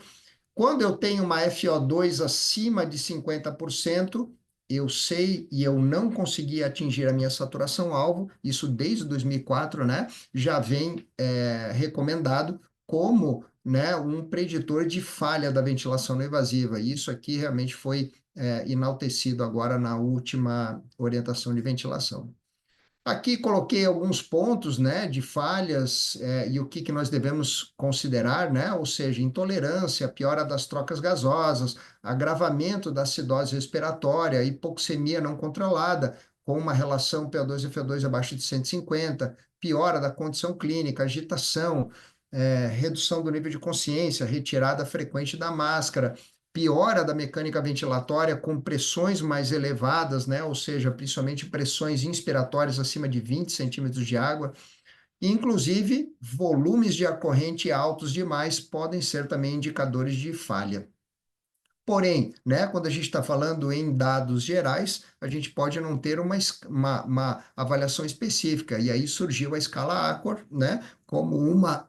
Quando eu tenho uma FO2 acima de 50%, eu sei e eu não consegui atingir a minha saturação-alvo, isso desde 2004, né? Já vem recomendado como, né, um preditor de falha da ventilação não invasiva. E isso aqui realmente foi enaltecido agora na última orientação de ventilação. Aqui coloquei alguns pontos, né, de falhas e o que, que nós devemos considerar, né, ou seja, intolerância, piora das trocas gasosas, agravamento da acidose respiratória, hipoxemia não controlada, com uma relação PO2 e FO2 abaixo de 150, piora da condição clínica, agitação, redução do nível de consciência, retirada frequente da máscara, piora da mecânica ventilatória com pressões mais elevadas, né? Ou seja, principalmente pressões inspiratórias acima de 20 centímetros de água. Inclusive, volumes de ar corrente altos demais podem ser também indicadores de falha. Porém, né, quando a gente está falando em dados gerais, a gente pode não ter uma avaliação específica. E aí surgiu a escala ACOR, né, como uma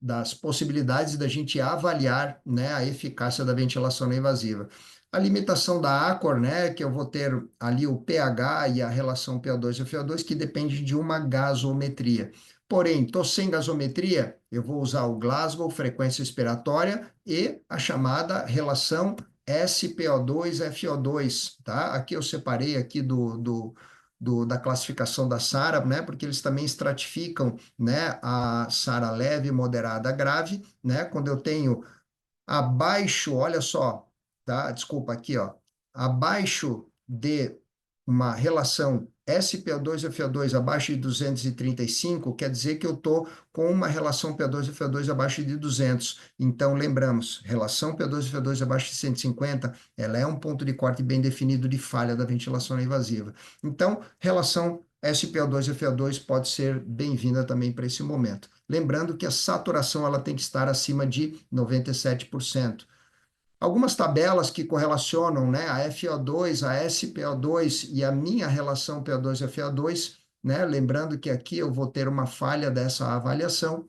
das possibilidades da gente avaliar, né, a eficácia da ventilação não invasiva. A limitação da ACOR, né, que eu vou ter ali o pH e a relação PO2 e FO2, que depende de uma gasometria. Porém, estou sem gasometria, eu vou usar o Glasgow, frequência expiratória, e a chamada relação SPO2-FO2, tá? Aqui eu separei aqui da classificação da SARA, né? Porque eles também estratificam, né? A SARA leve, moderada, grave, né? Quando eu tenho abaixo, olha só, tá? Desculpa, aqui, ó. Abaixo de uma relação SPO2 e FO2 abaixo de 235, quer dizer que eu estou com uma relação PO2 e FO2 abaixo de 200. Então, lembramos, relação PO2 e FO2 abaixo de 150, ela é um ponto de corte bem definido de falha da ventilação invasiva. Então, relação SPO2 e FO2 pode ser bem-vinda também para esse momento. Lembrando que a saturação ela tem que estar acima de 97%. Algumas tabelas que correlacionam, né, a FO2, a SPO2 e a minha relação PO2 e FO2, né, lembrando que aqui eu vou ter uma falha dessa avaliação,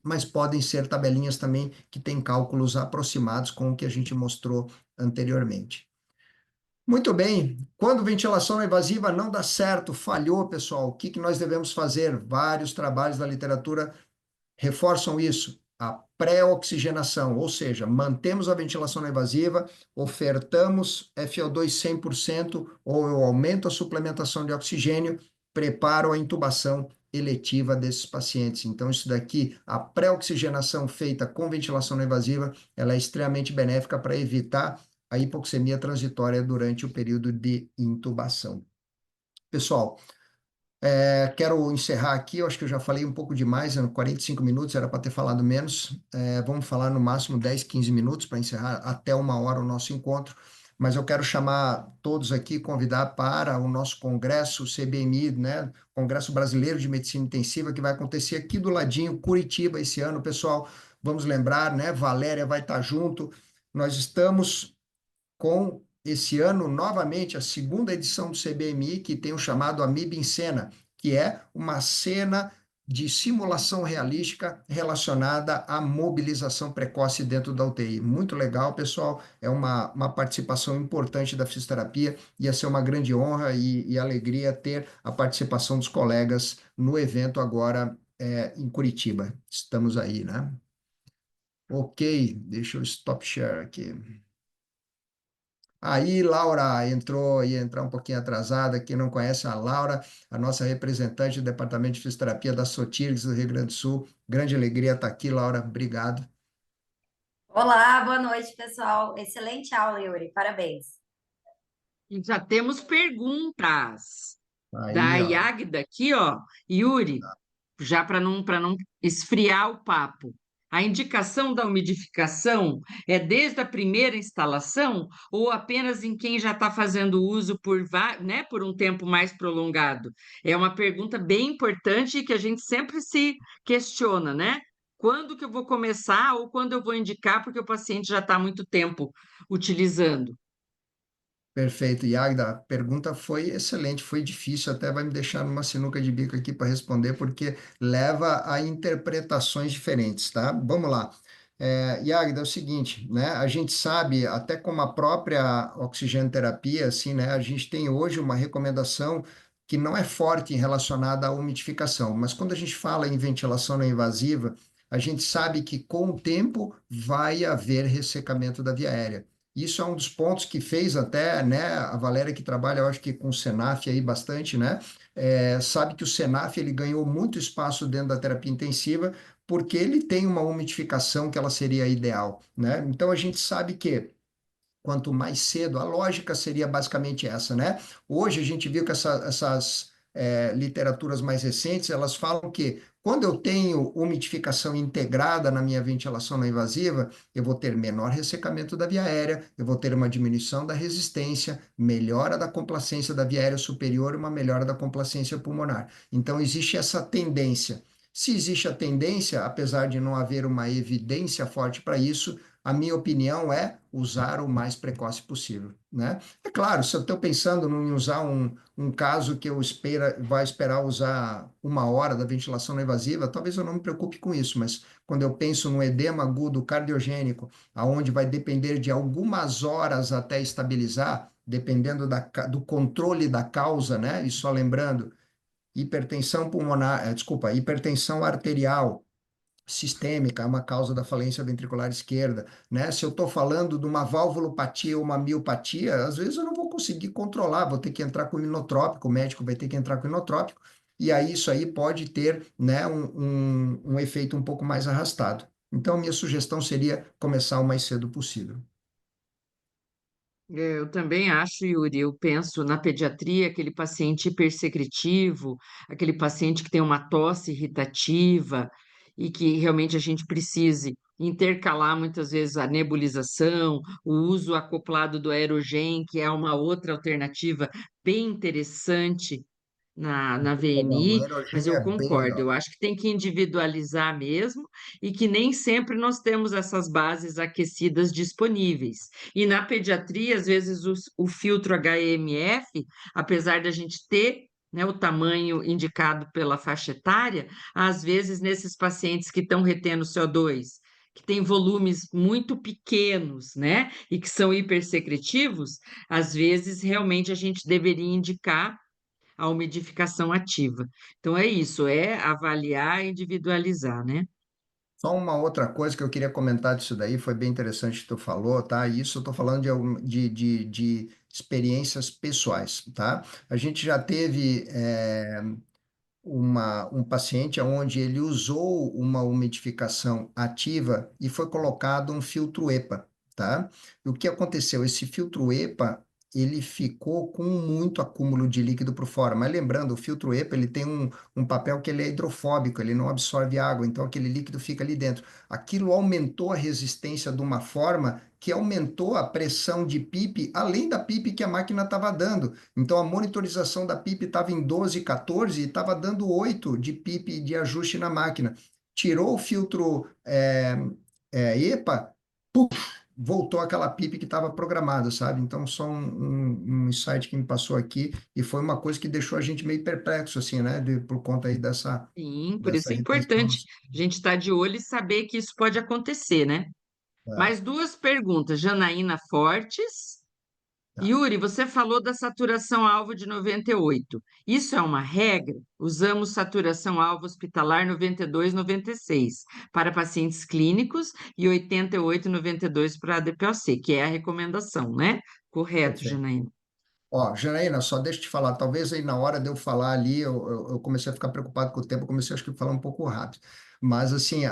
mas podem ser tabelinhas também que têm cálculos aproximados com o que a gente mostrou anteriormente. Muito bem, quando ventilação invasiva não dá certo, falhou, pessoal, o que que nós devemos fazer? Vários trabalhos da literatura reforçam isso, a pré-oxigenação, ou seja, mantemos a ventilação não invasiva, ofertamos FO2 100% ou eu aumento a suplementação de oxigênio, preparo a intubação eletiva desses pacientes. Então, isso daqui, a pré-oxigenação feita com ventilação não invasiva, ela é extremamente benéfica para evitar a hipoxemia transitória durante o período de intubação. Pessoal, quero encerrar aqui, eu acho que eu já falei um pouco demais, 45 minutos, era para ter falado menos. Vamos falar no máximo 10, 15 minutos para encerrar até 1 hora o nosso encontro. Mas eu quero chamar todos aqui, convidar para o nosso congresso, o CBMI, né? Congresso Brasileiro de Medicina Intensiva, que vai acontecer aqui do ladinho, Curitiba, esse ano, pessoal. Vamos lembrar, né? Valéria vai estar junto. Nós estamos com esse ano novamente a segunda edição do CBMI, que tem o chamado Amib em Cena, que é uma cena de simulação realística relacionada à mobilização precoce dentro da UTI. Muito legal, pessoal. É uma participação importante da fisioterapia. Ia ser uma grande honra e alegria ter a participação dos colegas no evento agora em Curitiba. Estamos aí, né? Ok, deixa eu stop share aqui. Aí, Laura entrou, ia entrar um pouquinho atrasada. Quem não conhece a Laura, a nossa representante do Departamento de Fisioterapia da Sotirgs do Rio Grande do Sul. Grande alegria estar aqui, Laura. Obrigado. Olá, boa noite, pessoal. Excelente aula, Yuri. Parabéns. E já temos perguntas da Aí, ó. Yagda aqui, ó. Yuri, já para não esfriar o papo. A indicação da umidificação é desde a primeira instalação ou apenas em quem já está fazendo uso né, por um tempo mais prolongado? É uma pergunta bem importante que a gente sempre se questiona, né? quando que eu vou começar ou quando eu vou indicar, porque o paciente já está há muito tempo utilizando. Perfeito, Yagda. A pergunta foi excelente, foi difícil, até vai me deixar numa sinuca de bico aqui para responder, porque leva a interpretações diferentes, tá? Vamos lá. Yagda, é o seguinte, né? A gente sabe, até como a própria oxigenoterapia, assim, né? A gente tem hoje uma recomendação que não é forte relacionada à umidificação, mas quando a gente fala em ventilação não invasiva, a gente sabe que com o tempo vai haver ressecamento da via aérea. Isso é um dos pontos que fez até, né, a Valéria que trabalha, eu acho que com o Senaf aí bastante, né, sabe que o Senaf ele ganhou muito espaço dentro da terapia intensiva porque ele tem uma umidificação que ela seria ideal, né? Então a gente sabe que quanto mais cedo, a lógica seria basicamente essa, né? Hoje a gente viu que essas literaturas mais recentes, elas falam que quando eu tenho umidificação integrada na minha ventilação não invasiva, eu vou ter menor ressecamento da via aérea, eu vou ter uma diminuição da resistência, melhora da complacência da via aérea superior e uma melhora da complacência pulmonar. Então, existe essa tendência. Se existe a tendência, apesar de não haver uma evidência forte para isso, a minha opinião é usar o mais precoce possível, né? É claro, se eu estou pensando em usar um caso que eu vai esperar usar 1 hora da ventilação não invasiva, talvez eu não me preocupe com isso, mas quando eu penso no edema agudo cardiogênico, aonde vai depender de algumas horas até estabilizar, dependendo do controle da causa, né? E só lembrando, hipertensão pulmonar, desculpa, hipertensão arterial sistêmica, é uma causa da falência ventricular esquerda, né? Se eu estou falando de uma valvulopatia ou uma miopatia, às vezes eu não vou conseguir controlar, vou ter que entrar com inotrópico, o médico vai ter que entrar com inotrópico, e aí isso aí pode ter, né, um efeito um pouco mais arrastado. Então, a minha sugestão seria começar o mais cedo possível. Eu também acho, Yuri, eu penso na pediatria, aquele paciente hipersecretivo, aquele paciente que tem uma tosse irritativa e que realmente a gente precise intercalar muitas vezes a nebulização, o uso acoplado do aerogen, que é uma outra alternativa bem interessante na Legal, o VNI, mas aerogênio eu é bem concordo, eu legal. acho que tem que individualizar mesmo e que nem sempre nós temos essas bases aquecidas disponíveis. E na pediatria, às vezes, o filtro HEMF, apesar da gente ter, né, o tamanho indicado pela faixa etária, às vezes nesses pacientes que estão retendo CO2, que têm volumes muito pequenos, né, e que são hipersecretivos, às vezes realmente a gente deveria indicar a umidificação ativa. Então é isso, é avaliar e individualizar, né? Só uma outra coisa que eu queria comentar disso daí, foi bem interessante que tu falou, tá? Isso eu estou falando de experiências pessoais, tá? A gente já teve um paciente onde ele usou uma umidificação ativa e foi colocado um filtro EPA, tá? E o que aconteceu? Esse filtro EPA, ele ficou com muito acúmulo de líquido por fora, mas lembrando, o filtro EPA, ele tem um papel que ele é hidrofóbico, ele não absorve água, então aquele líquido fica ali dentro. Aquilo aumentou a resistência de uma forma que aumentou a pressão de PIP, além da PIP que a máquina estava dando. Então, a monitorização da PIP estava em 12, 14 e estava dando 8 de PIP de ajuste na máquina. Tirou o filtro EPA, voltou aquela PIP que estava programada, sabe? Então, só um insight que me passou aqui e foi uma coisa que deixou a gente meio perplexo, assim, né? Por conta aí Sim, por isso dessa é retenção. importante a gente estar de olho e saber que isso pode acontecer, né? Tá, Mais duas perguntas, Janaína Fortes. tá. Yuri, você falou da saturação alvo de 98. Isso é uma regra? Usamos saturação alvo hospitalar 92, 96 para pacientes clínicos e 88, 92 para a DPOC, que é a recomendação, né? Correto, Perfeito. Janaína. Ó, Janaína, só deixa eu te falar, talvez aí na hora de eu falar ali, eu comecei a ficar preocupado com o tempo, eu comecei acho que a falar um pouco rápido. Mas assim,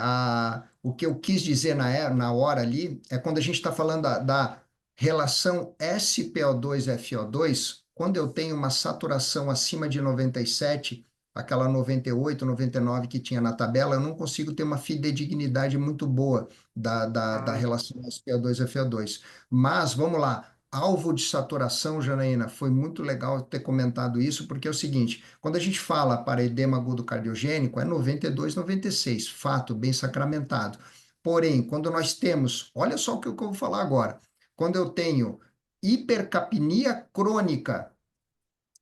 o que eu quis dizer na hora ali é quando a gente está falando da relação SPO2-FO2, quando eu tenho uma saturação acima de 97, aquela 98, 99 que tinha na tabela, eu não consigo ter uma fidedignidade muito boa da Ah, relação SPO2-FO2. Mas, vamos lá. alvo de saturação, Janaína, foi muito legal ter comentado isso, porque é o seguinte, quando a gente fala para edema agudo cardiogênico, é 92, 96, fato bem sacramentado. Porém, quando nós temos, olha só o que eu vou falar agora, quando eu tenho hipercapnia crônica,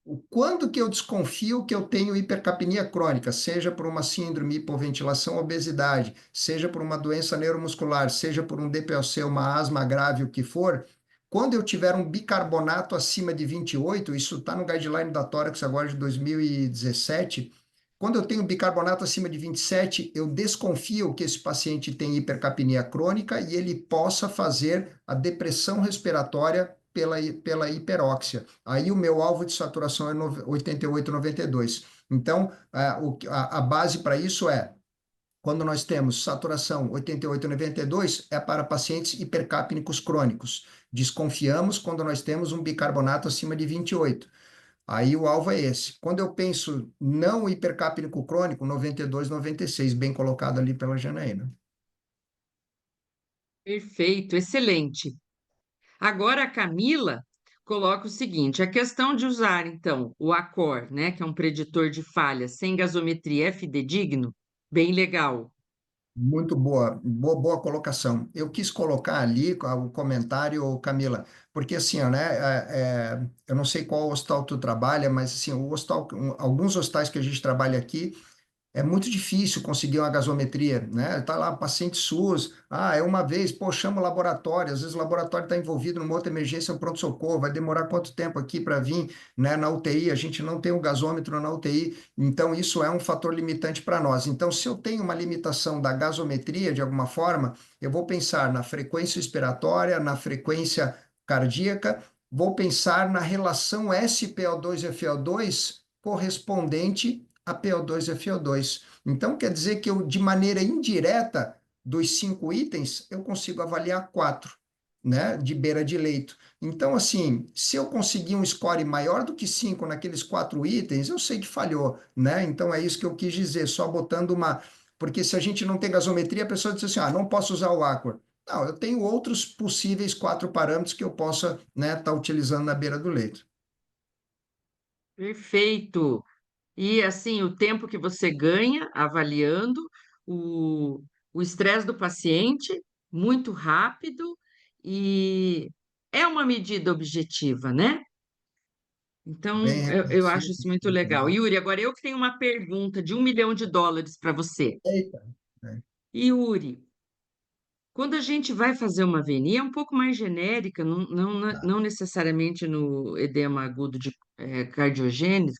o quando que eu desconfio que eu tenho hipercapnia crônica, seja por uma síndrome, hipoventilação, obesidade, seja por uma doença neuromuscular, seja por um DPOC, uma asma grave, o que for, quando eu tiver um bicarbonato acima de 28, isso está no guideline da Tórax agora de 2017, quando eu tenho bicarbonato acima de 27, eu desconfio que esse paciente tem hipercapnia crônica e ele possa fazer a depressão respiratória pela hiperóxia. Aí o meu alvo de saturação é 88, 92. Então, a base para isso é, quando nós temos saturação 88, 92, é para pacientes hipercapnicos crônicos. Desconfiamos quando nós temos um bicarbonato acima de 28. Aí o alvo é esse. Quando eu penso não hipercapnico crônico, 92, 96, bem colocado ali pela Janaína. Perfeito, excelente. Agora a Camila coloca o seguinte: a questão de usar, então, o ACOR, né, que é um preditor de falha sem gasometria, é fidedigno? Bem legal. Muito boa, boa, boa colocação. Eu quis colocar ali o comentário, Camila, porque assim, ó, né, eu não sei qual hospital tu trabalha, mas assim, o hospital, alguns hospitais que a gente trabalha aqui, é muito difícil conseguir uma gasometria, né? Tá lá, paciente SUS, é uma vez, pô, chama o laboratório, às vezes o laboratório está envolvido numa outra emergência, um pronto-socorro, vai demorar quanto tempo aqui para vir, né, na UTI, a gente não tem um gasômetro na UTI, então isso é um fator limitante para nós. Então, se eu tenho uma limitação da gasometria, de alguma forma, eu vou pensar na frequência expiratória, na frequência cardíaca, vou pensar na relação SpO2-FO2 correspondente a PO2 e FO2. Então, quer dizer que eu, de maneira indireta, dos 5 itens, eu consigo avaliar 4, né, de beira de leito. Então, assim, se eu conseguir um score maior do que 5 naqueles 4 itens, eu sei que falhou, né? Então, é isso que eu quis dizer, só botando uma... Porque se a gente não tem gasometria, a pessoa diz assim, não posso usar o Aqua. Não, eu tenho outros possíveis 4 parâmetros que eu possa, né, estar utilizando na beira do leito. Perfeito. E assim, o tempo que você ganha avaliando o o estresse do paciente, muito rápido, e é uma medida objetiva, né? Então, Bem eu acho reconhecido. isso muito legal. Yuri, agora eu que tenho uma pergunta de US$ 1 milhão para você. Eita, né? Yuri, quando a gente vai fazer uma VNI, é um pouco mais genérica, não necessariamente no edema agudo de cardiogênese.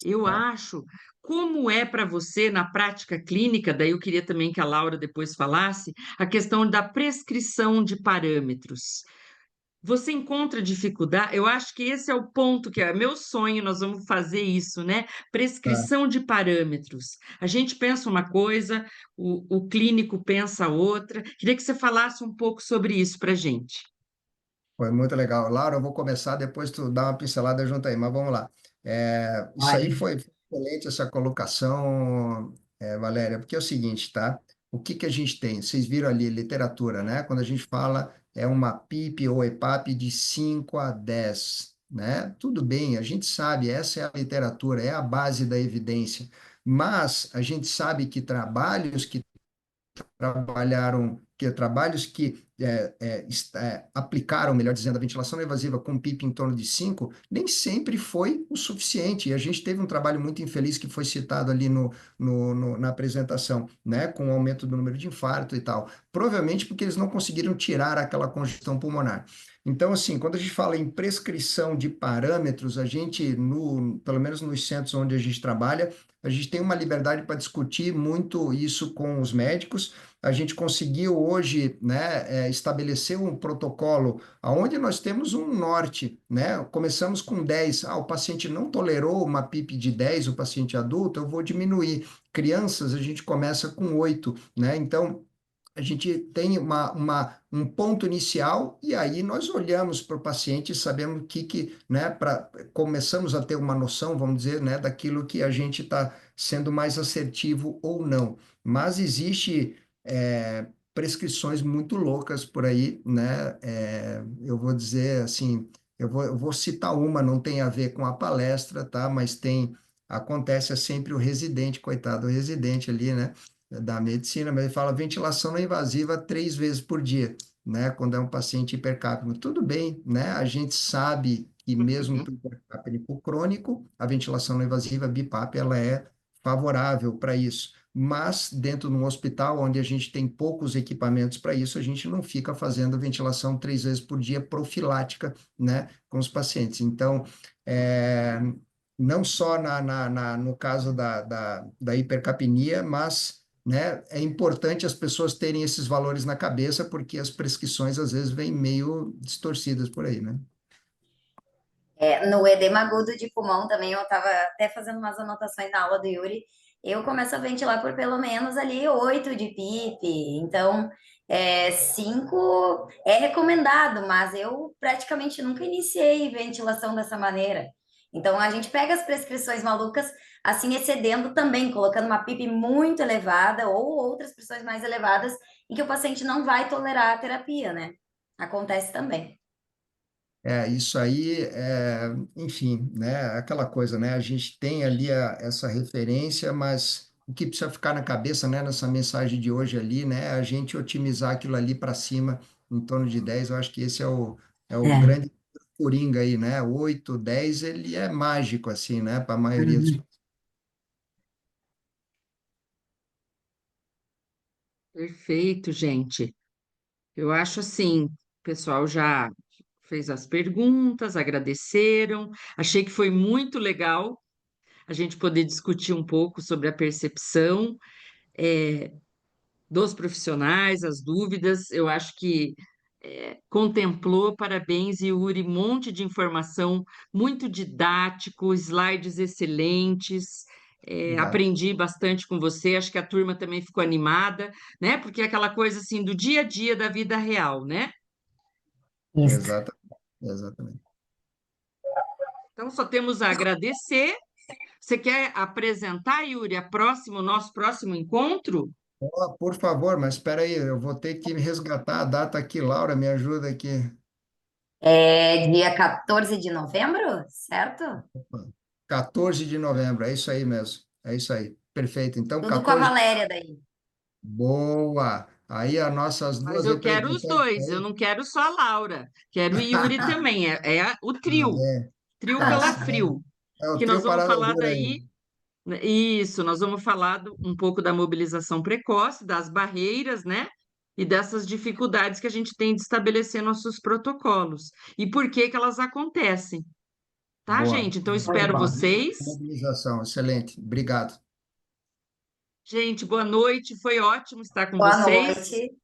Eu Tá. acho, como é para você na prática clínica, daí eu queria também que a Laura depois falasse, a questão da prescrição de parâmetros. Você encontra dificuldade? Eu acho que esse é o ponto que é meu sonho, nós vamos fazer isso, né? Tá. Prescrição de parâmetros. A gente pensa uma coisa, o clínico pensa outra. Queria que você falasse um pouco sobre isso para a gente. Foi muito legal. Laura, eu vou começar, depois tu dá uma pincelada junto aí, mas vamos lá. Isso aí Pode. foi excelente, essa colocação, Valéria, porque é o seguinte, tá? O que que a gente tem? Vocês viram ali, literatura, né? Quando a gente fala é uma PIP ou EPAP de 5 a 10, né? Tudo bem, a gente sabe, essa é a literatura, é a base da evidência, mas a gente sabe que trabalhos que trabalhos que aplicaram, melhor dizendo, a ventilação não invasiva com PIP em torno de 5, nem sempre foi o suficiente. E a gente teve um trabalho muito infeliz que foi citado ali na apresentação, né, com o aumento do número de infarto e tal. Provavelmente porque eles não conseguiram tirar aquela congestão pulmonar. Então, assim, quando a gente fala em prescrição de parâmetros, a gente, pelo menos nos centros onde a gente trabalha, a gente tem uma liberdade para discutir muito isso com os médicos. A gente conseguiu hoje, né, estabelecer um protocolo onde nós temos um norte, né? Começamos com 10. O paciente não tolerou uma PIP de 10, o paciente adulto, eu vou diminuir. Crianças, a gente começa com 8, né? Então, a gente tem um ponto inicial e aí nós olhamos para o paciente e sabemos né, começamos a ter uma noção, vamos dizer, né, daquilo que a gente está sendo mais assertivo ou não. Mas existe prescrições muito loucas por aí, né? Eu vou dizer assim, eu vou citar uma, não tem a ver com a palestra, tá? Mas acontece sempre o residente, coitado, o residente ali, né? Da medicina, mas ele fala ventilação não invasiva 3 vezes por dia, né? Quando é um paciente hipercápnico. Tudo bem, né? A gente sabe que mesmo Uhum. para o hipercápnico crônico, a ventilação não invasiva, BiPAP, ela é favorável para isso. Mas dentro de um hospital onde a gente tem poucos equipamentos para isso, a gente não fica fazendo ventilação 3 vezes por dia profilática, né, com os pacientes. Então, é, não só no caso da hipercapnia, mas, né, é importante as pessoas terem esses valores na cabeça, porque as prescrições às vezes vêm meio distorcidas por aí, né? No edema agudo de pulmão também, eu estava até fazendo umas anotações na aula do Yuri, eu começo a ventilar por pelo menos ali 8 de PIP, então 5 é recomendado, mas eu praticamente nunca iniciei ventilação dessa maneira. Então a gente pega as prescrições malucas, assim excedendo também, colocando uma PIP muito elevada ou outras pressões mais elevadas, em que o paciente não vai tolerar a terapia, né? Acontece também. Isso aí, enfim, né, aquela coisa, né, a gente tem ali essa referência, mas o que precisa ficar na cabeça, né, nessa mensagem de hoje ali, né, é a gente otimizar aquilo ali para cima, em torno de 10. Eu acho que esse é o É. grande coringa aí, né, 8, 10, ele é mágico, assim, né, para a maioria dos... Uhum. Perfeito, gente. Eu acho assim, o pessoal já fez as perguntas, agradeceram. Achei que foi muito legal a gente poder discutir um pouco sobre a percepção dos profissionais, as dúvidas. Eu acho que contemplou, parabéns, Yuri, um monte de informação, muito didático, slides excelentes. Obrigado. Aprendi bastante com você, acho que a turma também ficou animada, né? Porque é aquela coisa assim do dia a dia da vida real, né? Isso. Exatamente, exatamente. Então, só temos a agradecer. Você quer apresentar, Yuri, o nosso próximo encontro? Ó, por favor, mas espera aí, eu vou ter que resgatar a data aqui, Laura, me ajuda aqui. É dia 14 de novembro, certo? 14 de novembro, é isso aí mesmo. É isso aí. Perfeito. Então, Tudo com a 14. Valéria daí. Boa! Aí as nossas Mas duas eu quero os representantes dois, eu aí. não quero só a Laura, quero o Yuri também, o trio, É, trio tá pela certo. Frio, É o que nós trio vamos Parada falar Dura aí. daí, né, isso, nós vamos falar um pouco da mobilização precoce, das barreiras, né? E dessas dificuldades que a gente tem de estabelecer nossos protocolos e por que que elas acontecem, tá, Boa. gente? Então, Show de espero bola. vocês. Mobilização, excelente. Obrigado. Gente, boa noite, foi ótimo estar com Boa vocês. noite.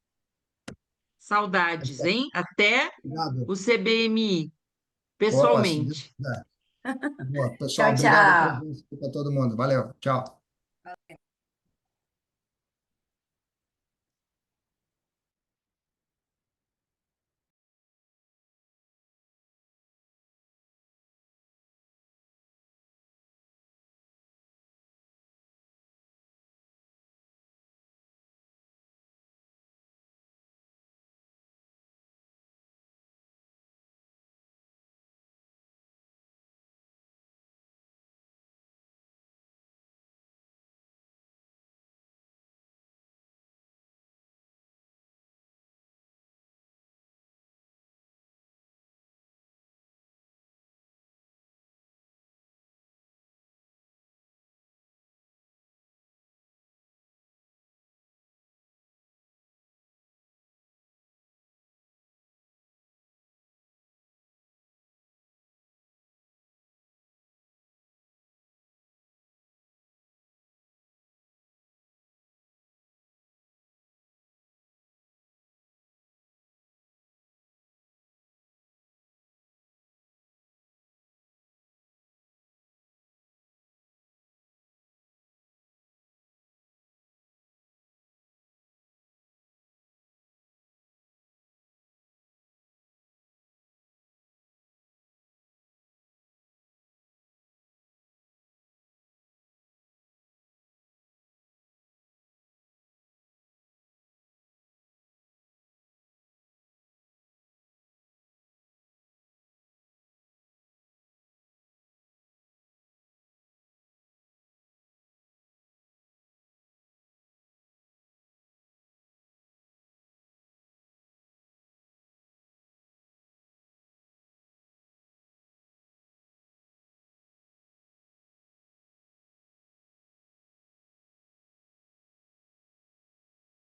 Saudades, hein? Até Obrigado. o CBMI, Opa, se Deus pessoalmente. quiser. Boa. Pessoal, Tchau, obrigado a tchau. presença para todo mundo. Valeu. Tchau.